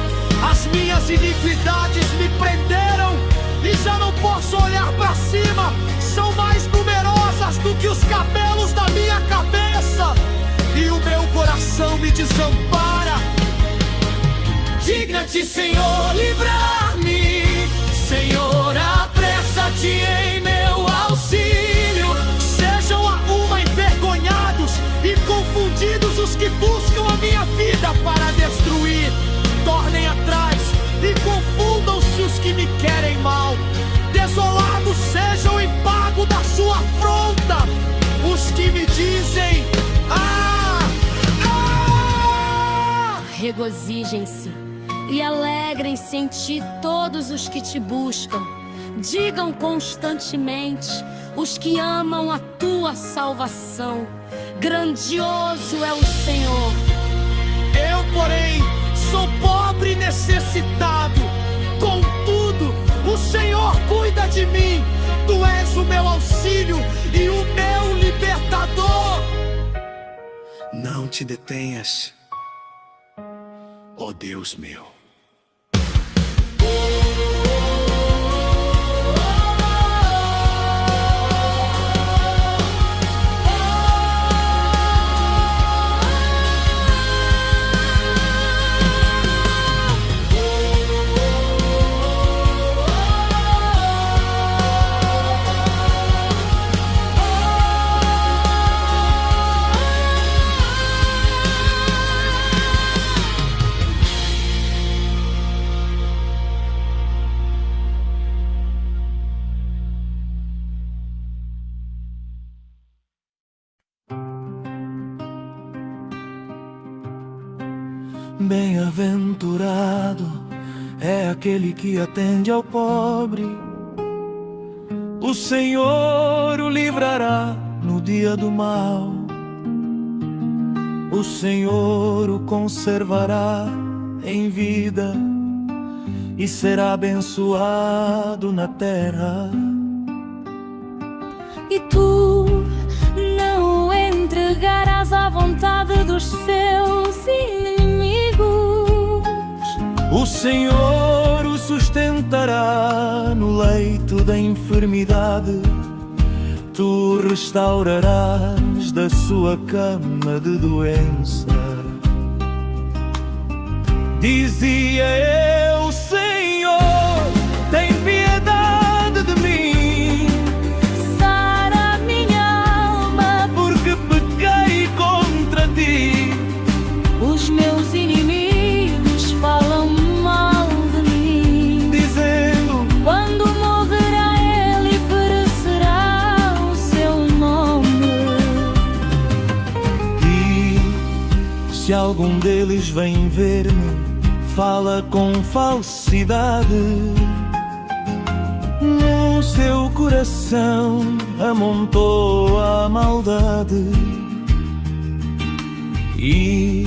As minhas iniquidades me prenderam e já não posso olhar para cima. São mais numerosas do que os cabelos da minha cabeça, e o meu coração desampara. Digna-te, Senhor, livrar-me. Senhor, apressa-te em meu auxílio. Sejam a uma envergonhados e confundidos os que buscam a minha vida para destruir. Tornem atrás e confundam-se os que me querem mal. Desolados sejam em pago da sua afronta os que me dizem: ah, ah. Regozijem-se e alegrem-se em ti todos os que te buscam. Digam constantemente os que amam a tua salvação: grandioso é o Senhor. Eu, porém, sou pobre e necessitado. Contudo, o Senhor cuida de mim. Tu és o meu auxílio e o meu libertador. Não te detenhas, ó Deus meu. Bem-aventurado é aquele que atende ao pobre. O Senhor o livrará no dia do mal. O Senhor o conservará em vida e será abençoado na terra. E tu não o entregarás à vontade dos seus inimigos. O Senhor o sustentará no leito da enfermidade. Tu restaurarás da sua cama de doença. Dizia eu: Senhor, tem piedade de mim. Sara minha alma, porque pequei contra ti. os meus inimigos falam mal de mim, Dizendo: quando morrerá ele, perecerá o seu nome. E se algum deles vem ver-me, fala com falsidade. No seu coração amontou a maldade e,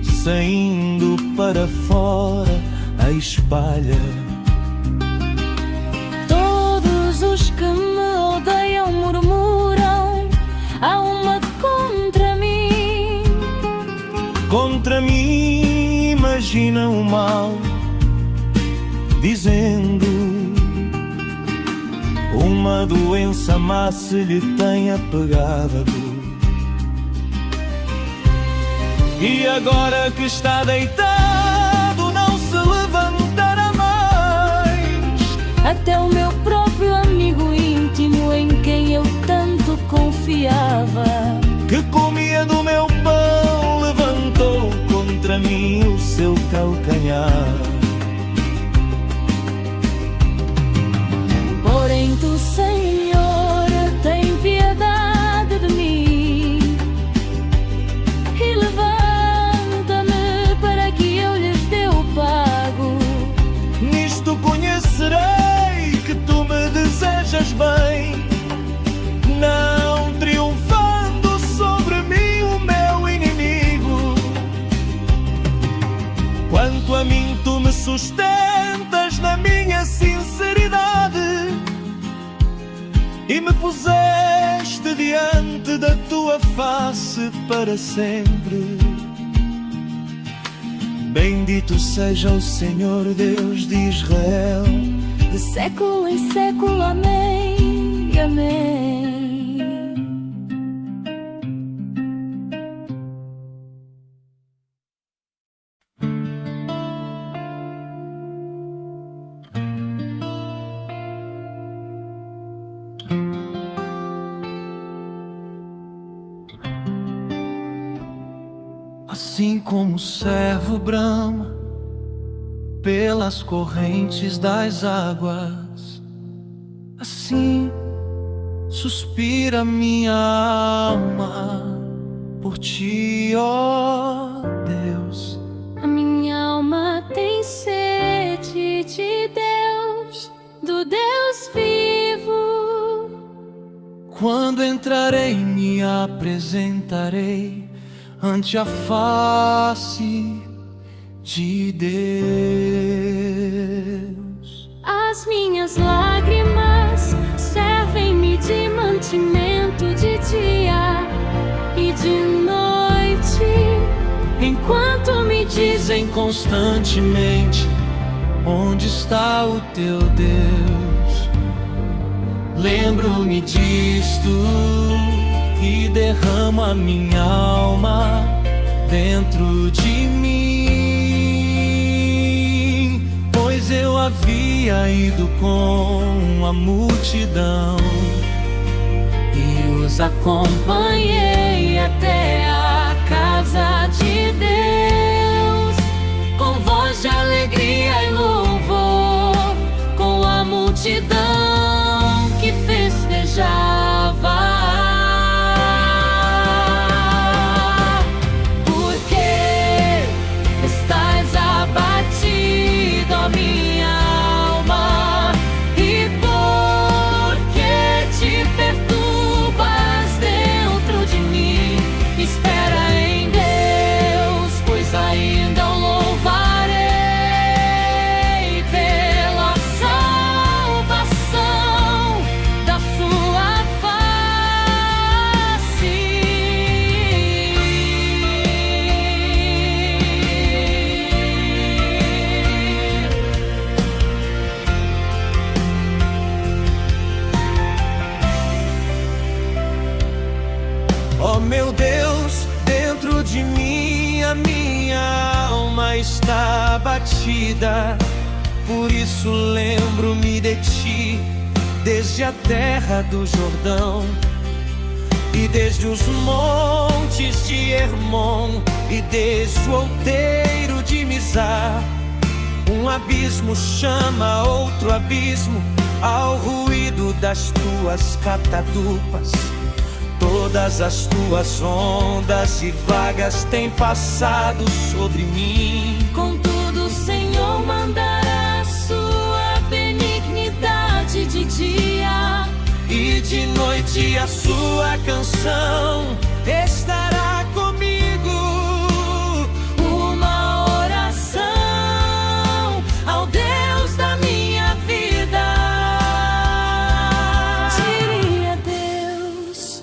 saindo para fora, a espalha. Todos os que me odeiam murmuram: há uma contra mim. Contra mim imaginam o mal, dizendo: uma doença má se lhe tenha pegado. E agora que está deitado, não se levantará mais. Até o meu próprio amigo íntimo, em quem eu tanto confiava, Que comia do meu pão, levantou contra mim o seu calcanhar. porém tu, Senhor, tem piedade de mim e levanta-me para que eu lhes dê o pago. Nisto conhecerei que tu me desejas bem, não triunfando sobre mim o meu inimigo. Quanto a mim, tu me sustentas na minha sinceridade e me puseste diante da tua face para sempre. Bendito seja o Senhor Deus de Israel, De século em século, amém, amém. Assim como o servo brama pelas correntes das águas, assim suspira minha alma por ti, ó Deus. A minha alma tem sede de Deus, do Deus vivo. Quando entrarei, me apresentarei ante a face de Deus. As minhas lágrimas servem-me de mantimento de dia e de noite, enquanto me Dizem constantemente: onde está o teu Deus? Lembro-me disto e derramo a minha alma dentro de mim, pois eu havia ido com a multidão e os acompanhei até a casa de Deus, com voz de alegria e louvor, com a multidão que festejava. Porque estás abatido, ó minha alma, e porque te perturbas dentro de mim. Espera em Deus, pois ainda o louvarei pela salvação da sua face. Ó meu Deus, dentro de mim a minha alma está abatida. Por isso lembro-me de ti, desde a terra do Jordão e desde os montes de Hermon e desde o outeiro de Mizar. Um abismo chama outro abismo ao ruído das tuas catadupas. Todas as tuas ondas e vagas têm passado sobre mim. Contudo, o Senhor mandará sua benignidade de dia, E de noite a sua canção estará comigo. uma oração ao Deus da minha vida. Diria Deus,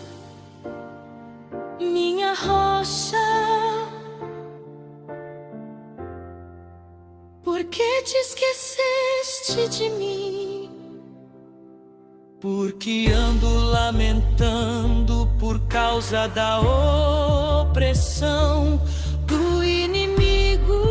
minha rocha, por que te esqueceste de mim? Porque ando lamentando por causa da opressão Do inimigo,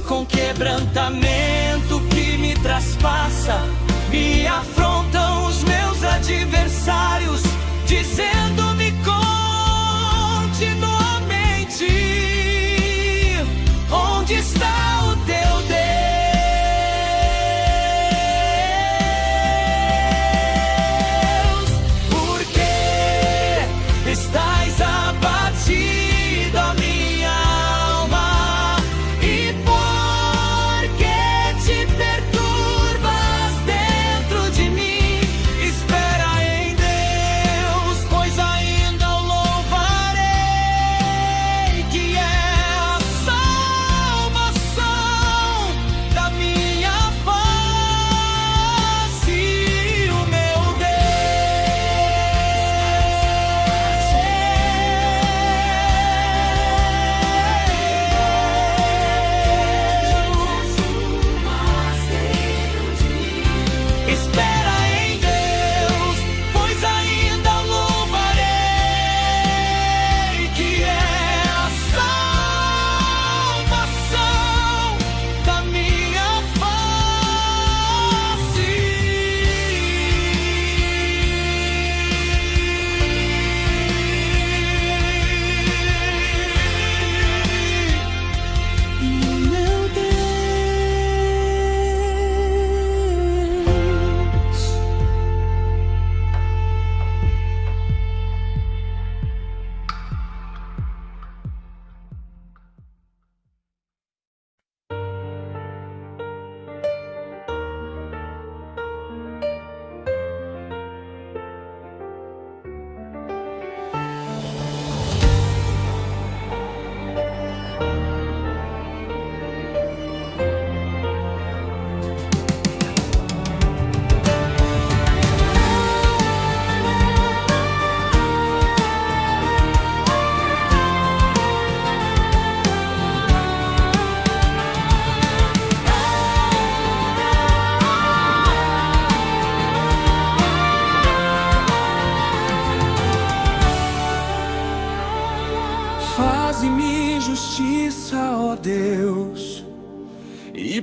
com quebrantamento que me traspassa. Me afrontam os meus adversários, dizendo-me continuamente: onde está o teu Deus? Porque estás abatido, ó minha alma, e porque te perturbas dentro de mim.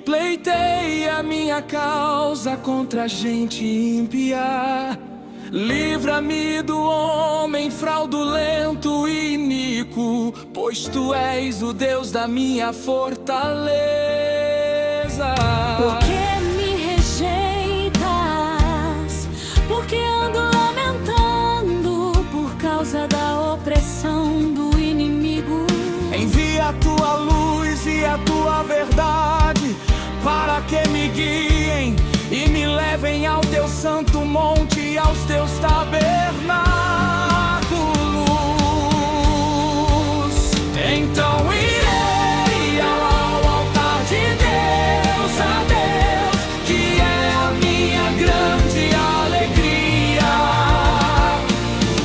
pleiteia a minha causa contra a gente ímpia. Livra-me do homem fraudulento e iníquo, pois tu és o Deus da minha fortaleza. Por que me rejeitas? Porque ando lamentando por causa da opressão do inimigo. Envia a tua luz e a tua verdade para que me guiem e me levem ao teu santo monte e aos teus tabernáculos. Então irei ao altar de Deus, a Deus, que é a minha grande alegria,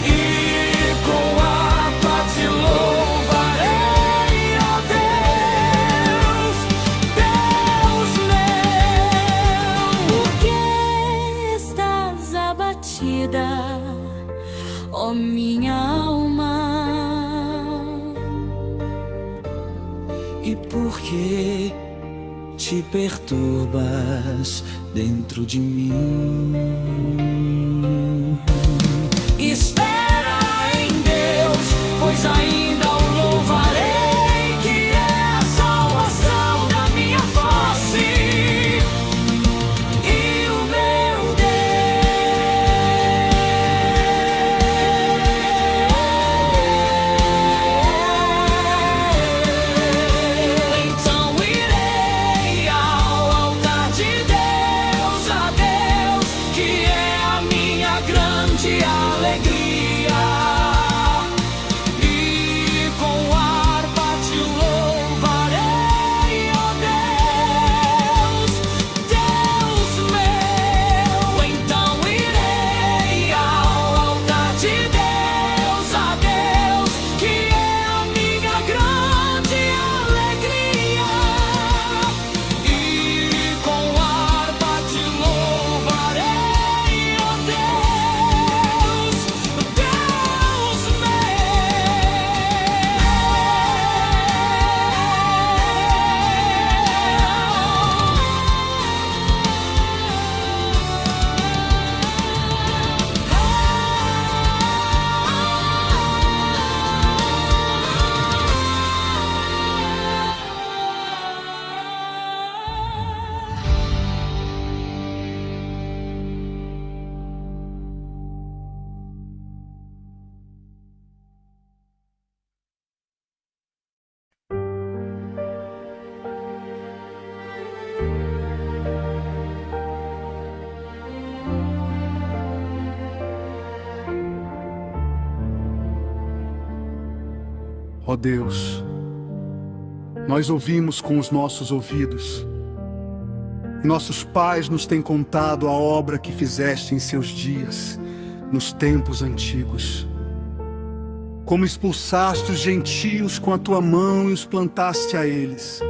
e com harpa te louvarei, ó Deus, Deus meu. Por que estás abatida, ó minha alma? E por que te perturbas dentro de mim? Espera em Deus, pois ainda o louvarei, que é a salvação da minha face e o meu Então irei ao altar de Deus, a Deus, que é a minha grande alegria, e com harpa te louvarei, ó Deus, Deus meu. Então irei ao altar de Deus, a Deus, que é a minha grande alegria, e com harpa te louvarei, ó Deus, Deus Ó Deus, nós ouvimos com os nossos ouvidos, e nossos pais nos têm contado a obra que fizeste em seus dias, nos tempos antigos. Como expulsaste os gentios com a tua mão e os plantaste a eles,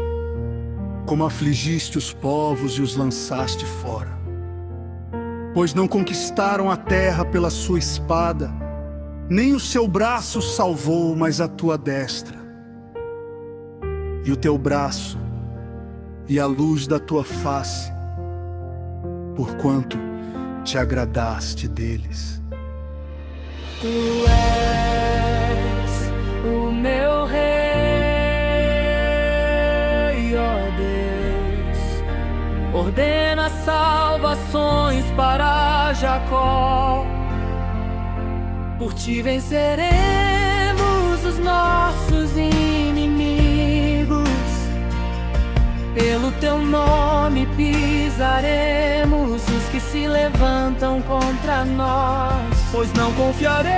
como afligiste os povos e os lançaste fora. Pois não conquistaram a terra pela sua espada, nem o seu braço salvou, mas a tua destra. E o teu braço e a luz da tua face, porquanto te agradaste deles. Tu és o meu rei, ó Deus. Ordena salvações para Jacó. Por ti venceremos os nossos inimigos. Pelo teu nome pisaremos os que se levantam contra nós. Pois não confiarei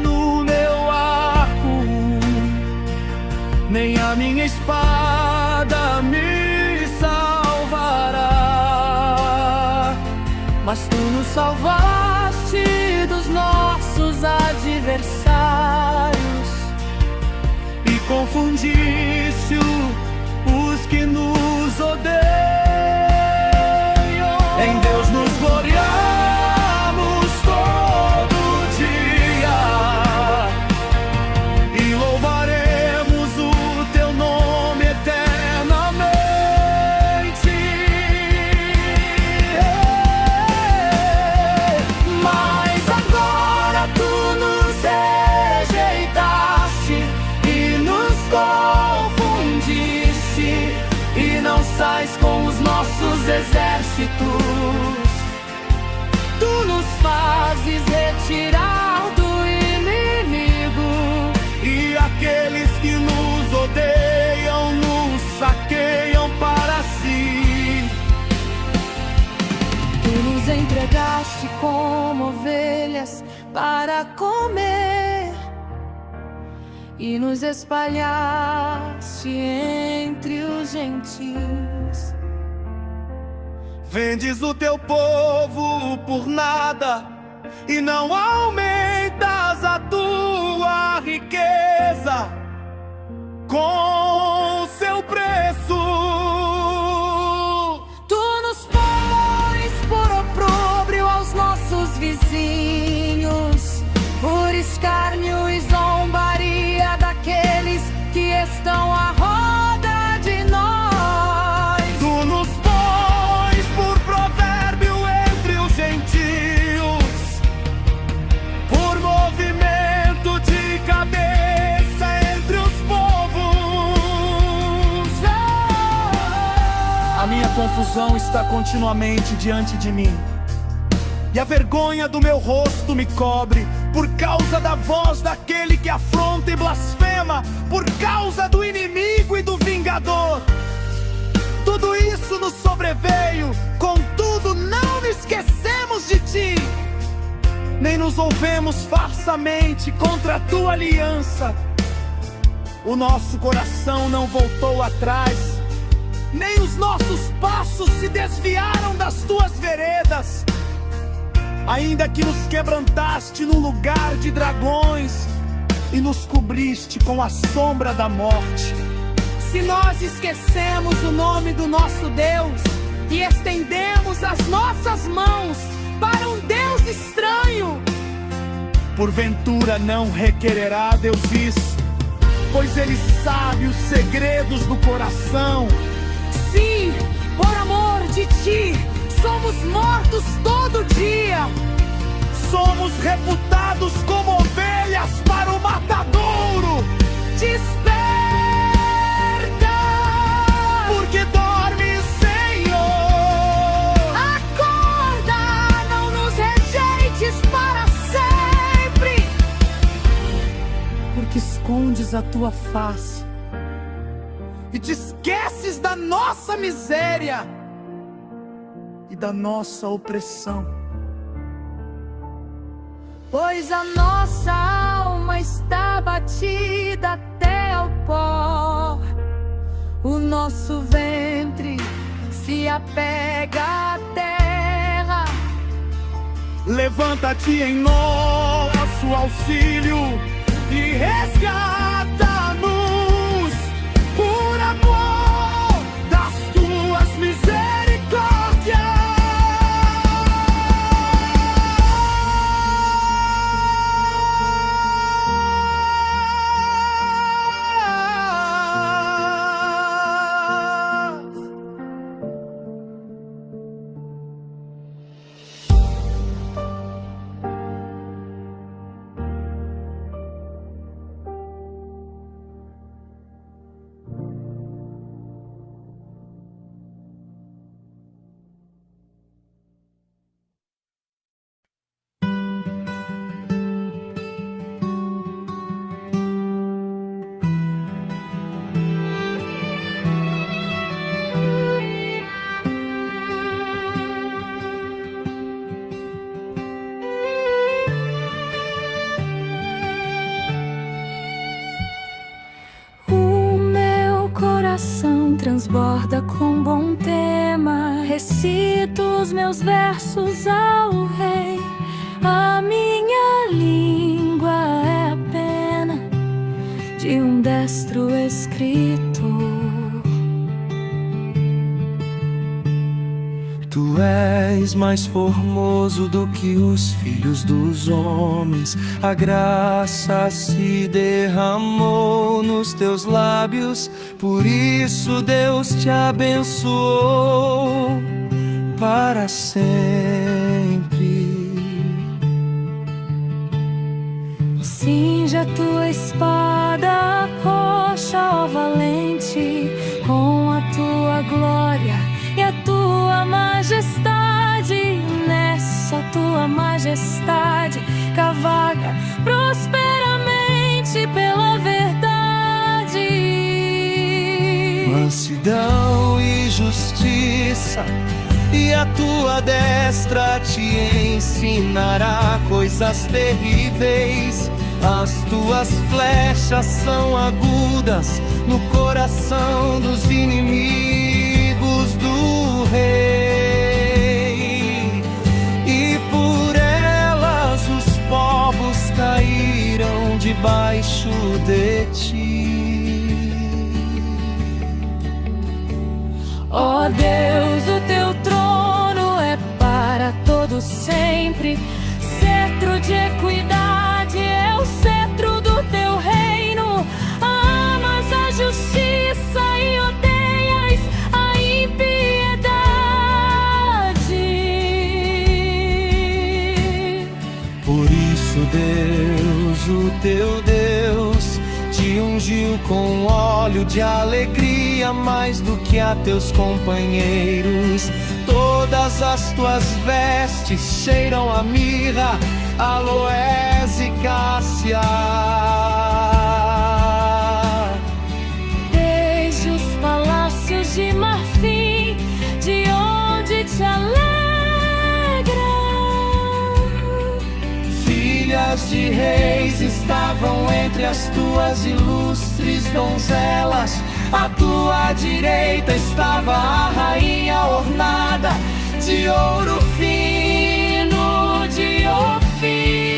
no meu arco, nem a minha espada me salvará. Mas tu nos salvaste dos nossos adversários e confundiste os que nos odeiam. Em Deus nos gloriamos todo dia e louvaremos o teu nome eternamente. tirar do inimigo. E aqueles que nos odeiam nos saqueiam para si. Tu nos entregaste como ovelhas para comer e nos espalhaste entre os gentis. Vendes o teu povo por nada e não aumentas a tua riqueza com seu preço. Tu nos pões por opróbrio aos nossos vizinhos, por escárnio e zombaria daqueles que estão à roda de nós. Tu nos pões por provérbio entre os gentios, por movimento de cabeça entre os povos. A minha confusão está continuamente diante de mim, e a vergonha do meu rosto me cobre, por causa da voz daquele que afronta e blasfema, por causa do inimigo e do vingador. Tudo isso nos sobreveio, contudo não nos esquecemos de ti, nem nos volvemos falsamente contra a tua aliança. O nosso coração não voltou atrás, nem os nossos passos se desviaram das tuas veredas. Ainda que nos quebrantaste no lugar de dragões e nos cobriste com a sombra da morte. Se nós esquecemos o nome do nosso Deus e estendemos as nossas mãos para um Deus estranho, porventura não requererá Deus isso, pois Ele sabe os segredos do coração. sim, por amor de ti, somos mortos todo dia. Somos reputados como ovelhas para o matadouro. Desperta, Porque dorme, Senhor. acorda, não nos rejeites para sempre. Porque escondes a tua face e te esqueces da nossa miséria e da nossa opressão. Pois a nossa alma está batida até ao pó, o nosso ventre se apega à terra. Levanta-te em nosso auxílio e resgata-nos por amor das tuas misericórdias. Transborda com bom tema, recito os meus versos ao rei. A minha língua é a pena de um destro escritor. Tu és mais formoso do que os filhos dos homens. A graça se derramou nos teus lábios, por isso Deus te abençoou para sempre. Cinja tua espada roxa, ó valente, com a tua glória e a tua majestade. Nessa tua majestade cavaga prosperamente pela verdade. Mansidão e justiça, e a tua destra te ensinará coisas terríveis. As tuas flechas são agudas no coração dos inimigos do rei, e por elas os povos caíram debaixo de ti. Ó Deus, o teu trono é para todo sempre. Cetro de equidade é o cetro do teu reino. Amas a justiça e odeias a impiedade. Por isso Deus, o teu Deus, te ungiu com óleo de alegria mais do que a teus companheiros. Todas as tuas vestes cheiram a mirra, aloés e cássia. Desde os palácios de marfim, de onde te alegra, Filhas de reis estavam entre as tuas ilustres donzelas. À tua direita estava a rainha ornada de ouro fino de Ofir.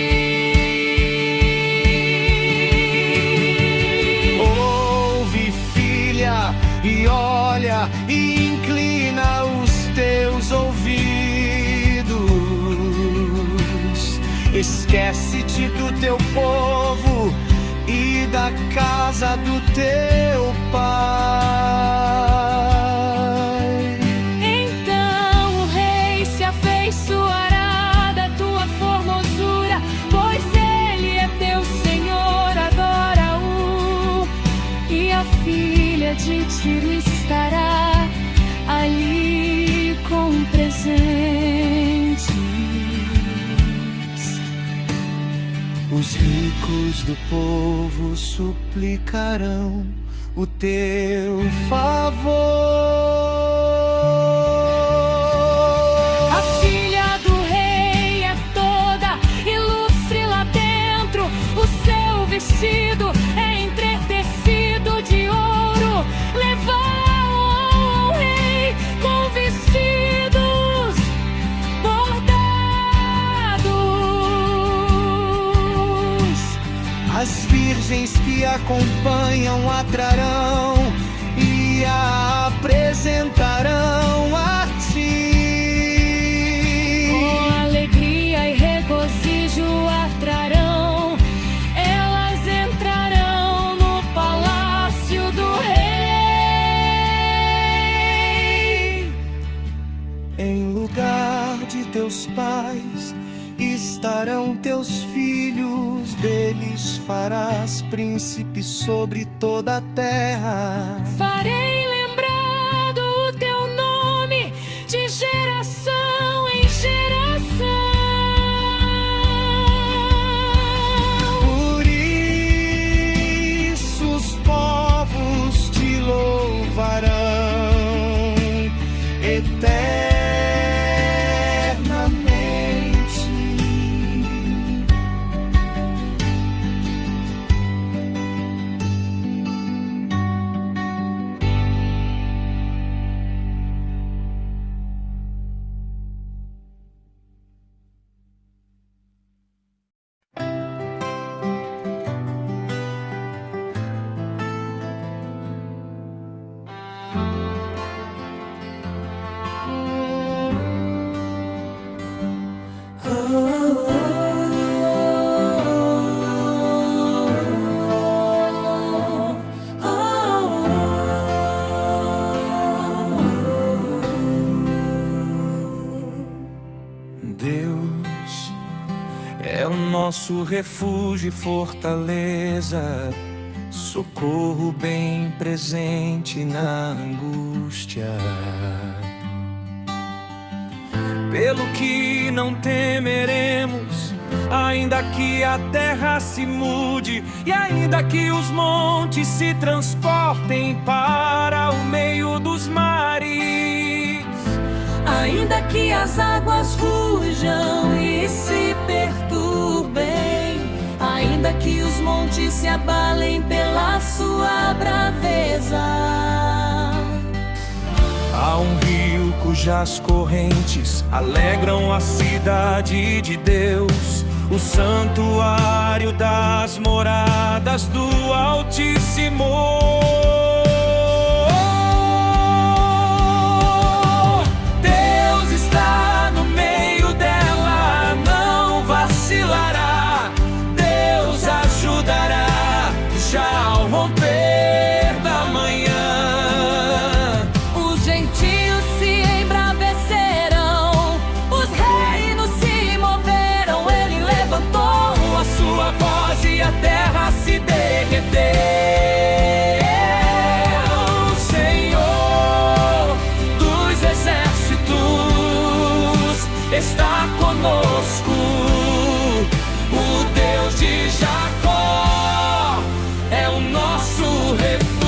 Ouve, filha, e olha, e inclina os teus ouvidos. Esquece-te do teu povo e da casa do teu pai. então o rei se afeiçoará da tua formosura, pois ele é teu Senhor, adora-o. E a filha de Tiro estará ali com presentes. Os ricos do povo suplicarão o teu favor. A filha do rei é toda ilustre lá dentro. O seu vestido é entretecido de ouro. Levaram ao rei com vestidos bordados. As virgens que acompanham a trarão e a apresentarão a ti. Com alegria e regozijo a trarão. Elas entrarão no palácio do rei. Em lugar de teus pais estarão teus filhos, deles farás príncipes sobre toda a terra. Farei lembrado o teu nome de geração em geração. Por isso os povos te louvarão eternamente. Deus é o nosso refúgio e fortaleza, socorro bem presente na angústia. Pelo que não temeremos, Ainda que a terra se mude e ainda que os montes se transportem para o meio dos mares, ainda que as águas rujam e se perturbem, ainda que os montes se abalem pela sua braveza. Há um rio cujas correntes alegram a cidade de Deus, o santuário das moradas do Altíssimo. Deus está no meio dela, não vacilará. Deus ajudará já ao romper da manhã. Os gentios se embravecerão, os reinos se moveram. Ele levantou A sua voz e a terra se derreteu. O Senhor dos exércitos está conosco. O Deus de Jacó é o nosso refúgio.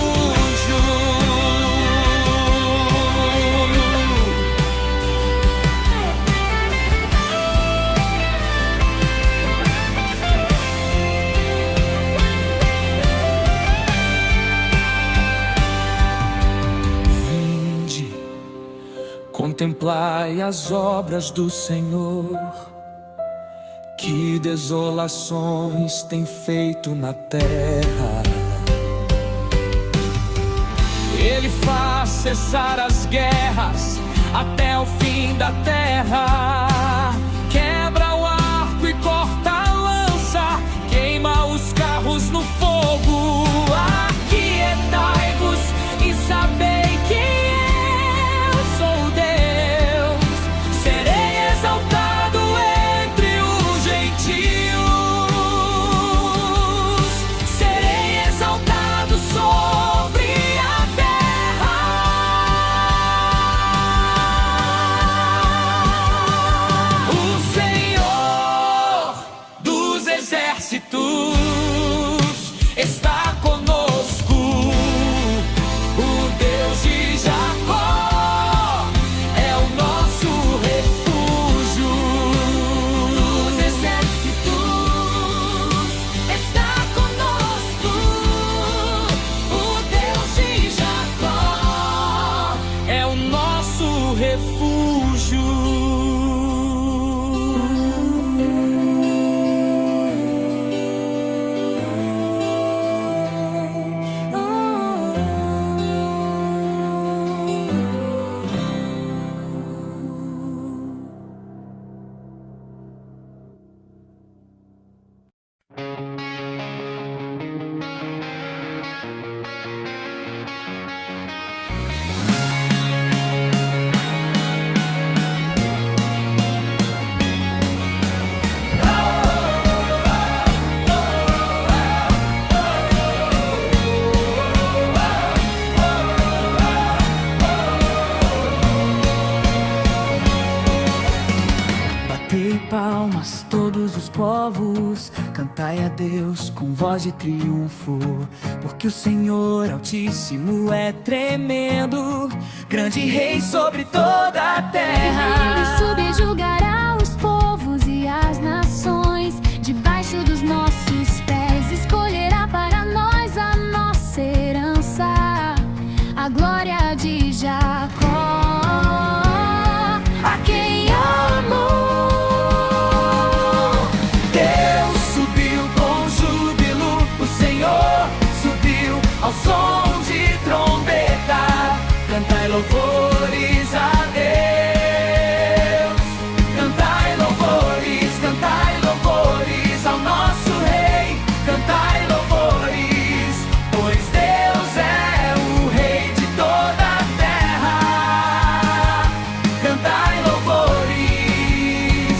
Vinde, contemplai as obras do Senhor, que desolações tem feito na terra. Ele faz cessar as guerras até o fim da terra. Quebra o arco e corta a lança, queima os carros no fogo. Aquietai-vos e sabei que eu sou Deus. Serei exaltado entre os gentios, serei exaltado sobre a terra. O Senhor dos exércitos está conosco. O Deus de Jacó é o nosso refúgio. os exércitos, está conosco. O Deus de Jacó É o nosso refúgio. Batei palmas todos os povos, cantai a Deus com voz de triunfo, porque o Senhor Altíssimo é tremendo, grande Rei sobre toda a terra. Ele subjugará os povos e as nações debaixo dos nossos pés. Escolherá para nós a nossa herança, a glória de Jacó, a quem amo. Deus subiu com júbilo, o Senhor subiu ao som de trombeta. Cantai louvores a Deus, cantai louvores ao nosso Rei, cantai louvores, pois Deus é o Rei de toda a terra. Cantai louvores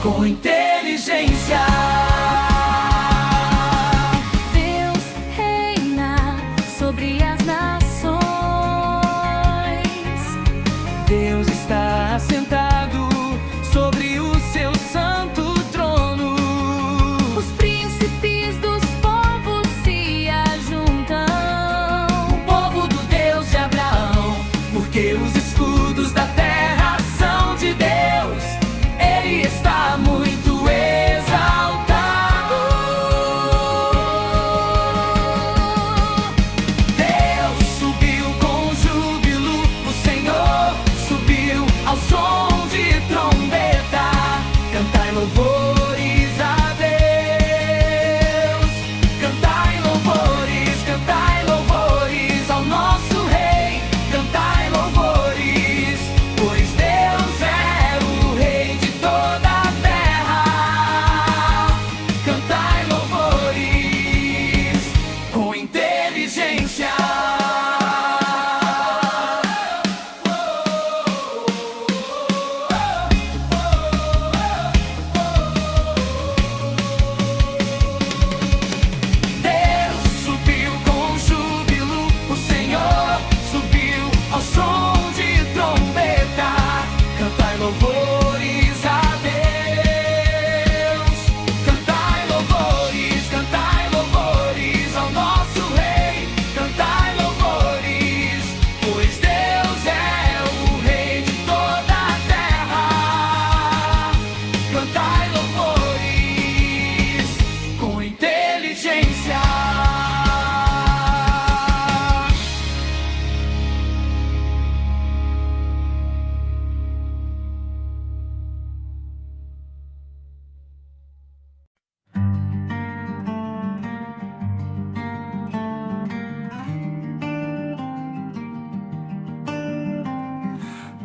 com inteligência. Deus reina sobre as nações. Deus está assentado sobre o seu santo trono.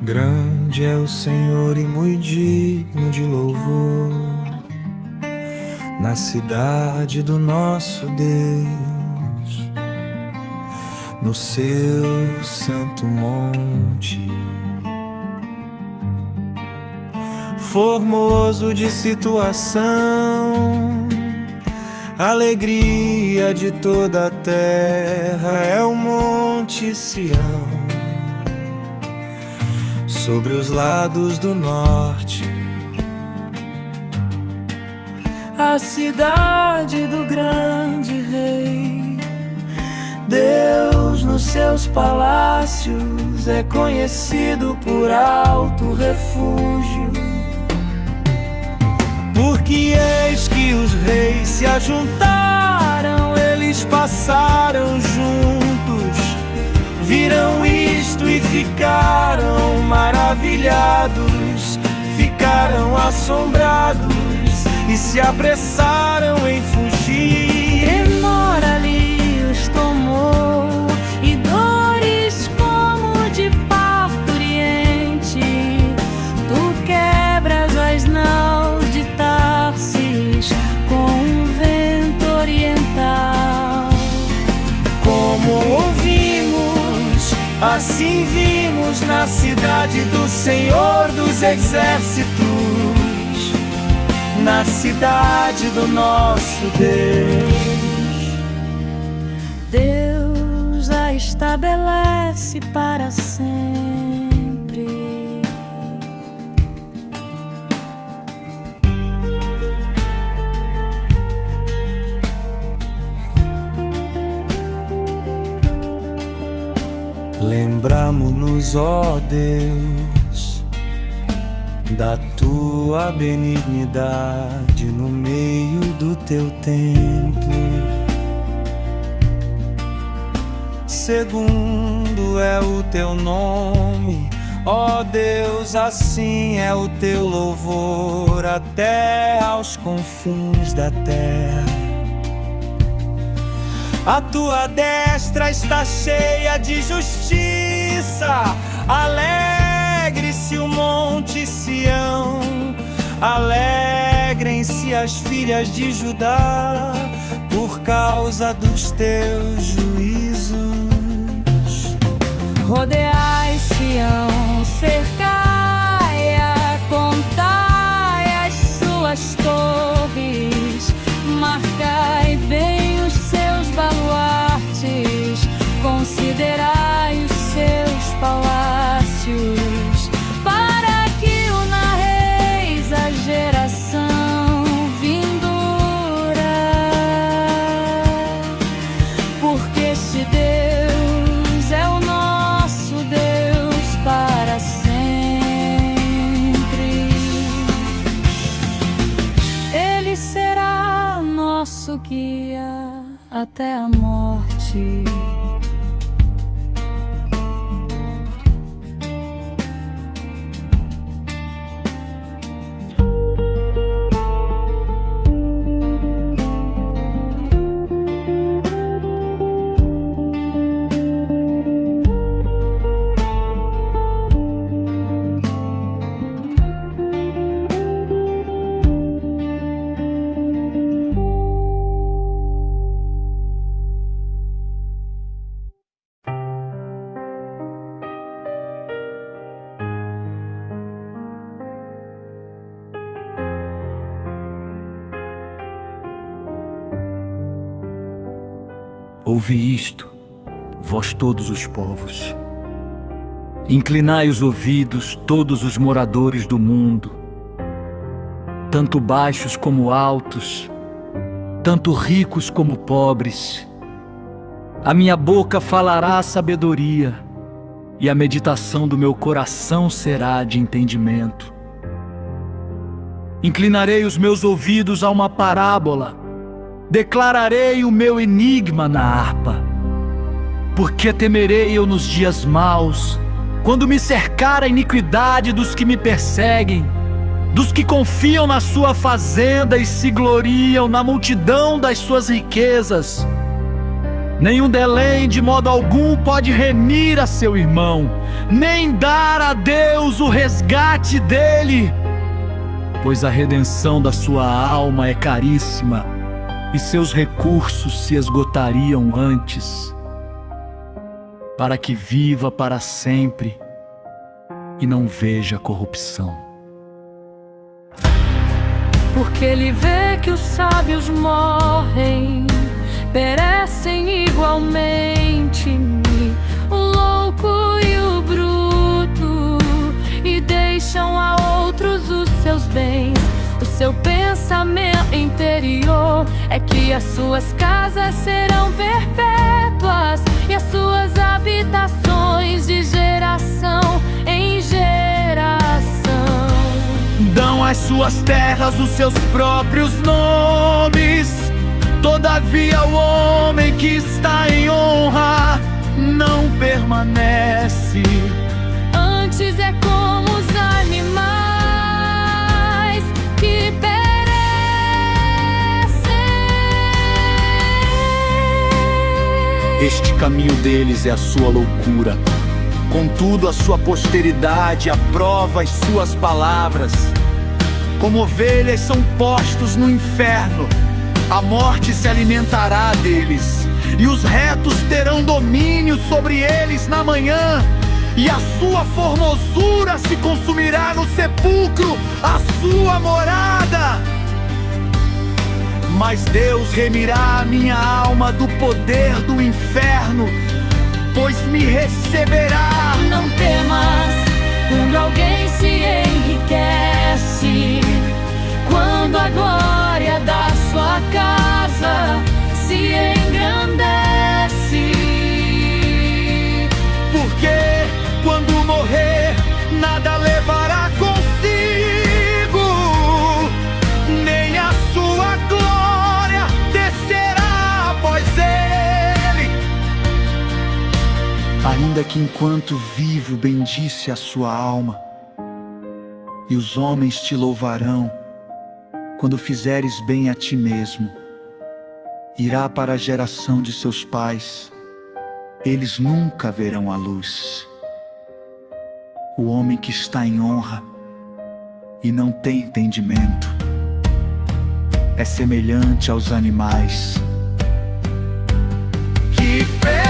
Grande é o Senhor e muito digno de louvor na cidade do nosso Deus, no seu santo monte, formoso de situação, alegria de toda a terra é o Monte Sião. Sobre os lados do norte, a cidade do grande rei, Deus nos seus palácios é conhecido por alto refúgio. Porque eis que os reis se ajuntaram, eles passaram juntos, viram isto e ficaram maravilhados, ficaram assombrados e se apressaram em fugir. Tremor ali os tomou e dores como de parto oriente. Tu quebras as naus de Tarsis com um vento oriental. Como ouvimos, assim vimos na cidade do Senhor dos Exércitos, na cidade do nosso Deus. Deus a estabelece para sempre. Lembramo-nos, ó Deus, da tua benignidade no meio do teu templo. Segundo é o teu nome, ó Deus, assim é o teu louvor até aos confins da terra. A tua destra está cheia de justiça, alegre-se o Monte Sião, alegrem-se as filhas de Judá, por causa dos teus juízos. Rodeai Sião, cercai-a, contai as suas torres, marcai bem os seus baluartes, considerai os seus palácios, para que o narreis a geração vindoura. Porque este Deus é o nosso Deus para sempre. Ele será nosso guia até a morte. Ouvi isto, vós todos os povos. Inclinai os ouvidos, todos os moradores do mundo, tanto baixos como altos, tanto ricos como pobres. A minha boca falará sabedoria, e a meditação do meu coração será de entendimento. Inclinarei os meus ouvidos a uma parábola, declararei o meu enigma na harpa. Porque temerei eu nos dias maus, quando me cercar a iniquidade dos que me perseguem, dos que confiam na sua fazenda e se gloriam na multidão das suas riquezas. Nenhum delém de modo algum pode remir a seu irmão, nem dar a Deus o resgate dele, pois a redenção da sua alma é caríssima e seus recursos se esgotariam antes, para que viva para sempre e não veja corrupção. Porque ele vê que os sábios morrem, perecem igualmente, o louco e o bruto, e deixam a outros os seus bens. O seu pensamento interior é que as suas casas serão perpétuas e as suas habitações de geração em geração. Dão às suas terras os seus próprios nomes. Todavia o homem que está em honra não permanece. Antes é como os animais que perecem. Este caminho deles é a sua loucura. Contudo, a sua posteridade aprova as suas palavras. Como ovelhas são postos no inferno, a morte se alimentará deles, e os retos terão domínio sobre eles na manhã, e a sua formosura se consumirá no sepulcro, a sua morada. Mas Deus remirá a minha alma do poder do inferno, pois me receberá. Não temas quando alguém se enriquece, quando a glória da sua casa se engrandece. Porque quando morrer, nada levará consigo, nem a sua glória descerá após ele. Ainda que enquanto vivo bendisse a sua alma, e os homens te louvarão, quando fizeres bem a ti mesmo, irá para a geração de seus pais, eles nunca verão a luz. O homem que está em honra e não tem entendimento é semelhante aos animais que perecem.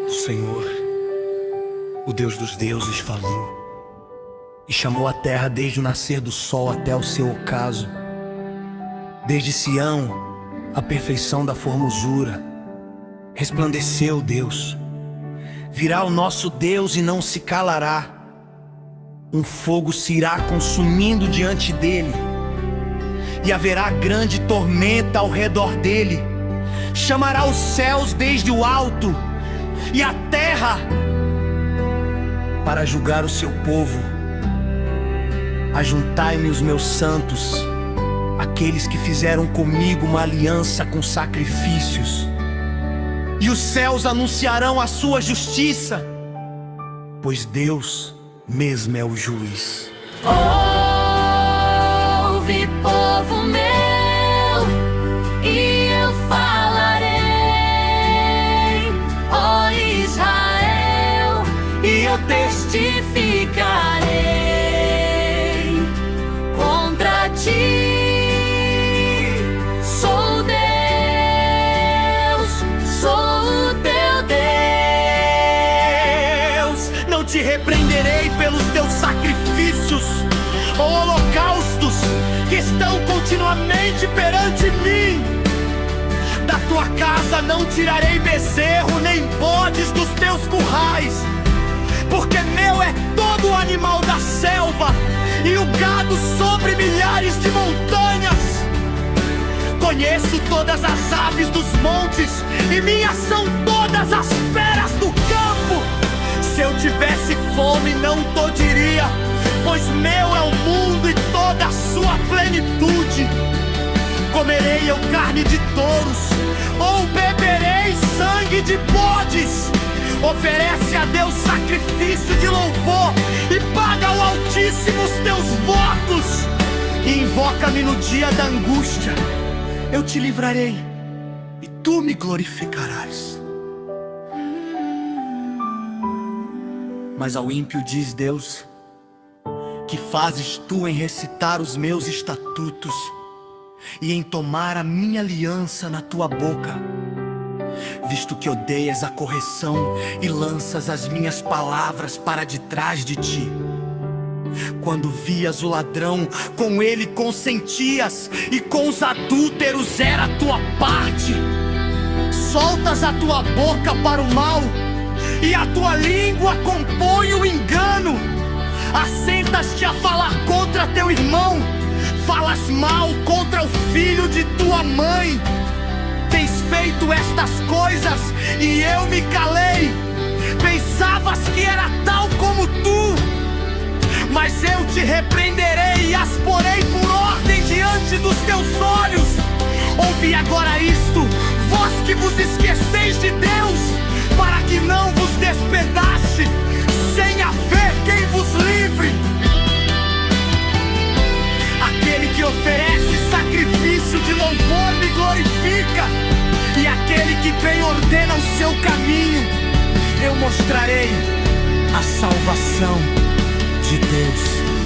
O Senhor, o Deus dos deuses, falou e chamou a terra desde o nascer do sol até o seu ocaso. Desde Sião, a perfeição da formosura, resplandeceu Deus. Virá o nosso Deus e não se calará. Um fogo se irá consumindo diante dele, e haverá grande tormenta ao redor dele. Chamará os céus desde o alto e a terra para julgar o seu povo. Ajuntai-me os meus santos, aqueles que fizeram comigo uma aliança com sacrifícios, e os céus anunciarão a sua justiça, pois Deus mesmo é o juiz. Ouve, povo meu, e eu falarei, ó Israel, e eu testificarei. repreenderei pelos teus sacrifícios ou holocaustos que estão continuamente perante mim. Da tua casa não tirarei bezerro nem bodes dos teus currais, porque meu é todo o animal da selva e o gado sobre milhares de montanhas. Conheço todas as aves dos montes e minhas são todas as feras do campo. Se eu tivesse fome não todiria, pois meu é o mundo e toda a sua plenitude. Comerei eu carne de touros ou beberei sangue de bodes? Oferece a Deus sacrifício de louvor e paga ao Altíssimo os teus votos. E invoca-me no dia da angústia, eu te livrarei e tu me glorificarás. Mas ao ímpio diz Deus: que fazes tu em recitar os meus estatutos e em tomar a minha aliança na tua boca, visto que odeias a correção e lanças as minhas palavras para detrás de ti? Quando vias o ladrão, com ele consentias, e com os adúlteros era a tua parte. Soltas a tua boca para o mal, e a tua língua compõe o engano. Assentas-te a falar contra teu irmão, falas mal contra o filho de tua mãe. Tens feito estas coisas e eu me calei. Pensavas que era tal como tu, mas eu te repreenderei e as porei por ordem diante dos teus olhos. Ouvi agora isto, vós que vos esqueceis de Deus, para que não vos despedace, sem haver quem vos livre. Aquele que oferece sacrifício de louvor me glorifica, e aquele que bem ordena o seu caminho, eu mostrarei a salvação de Deus.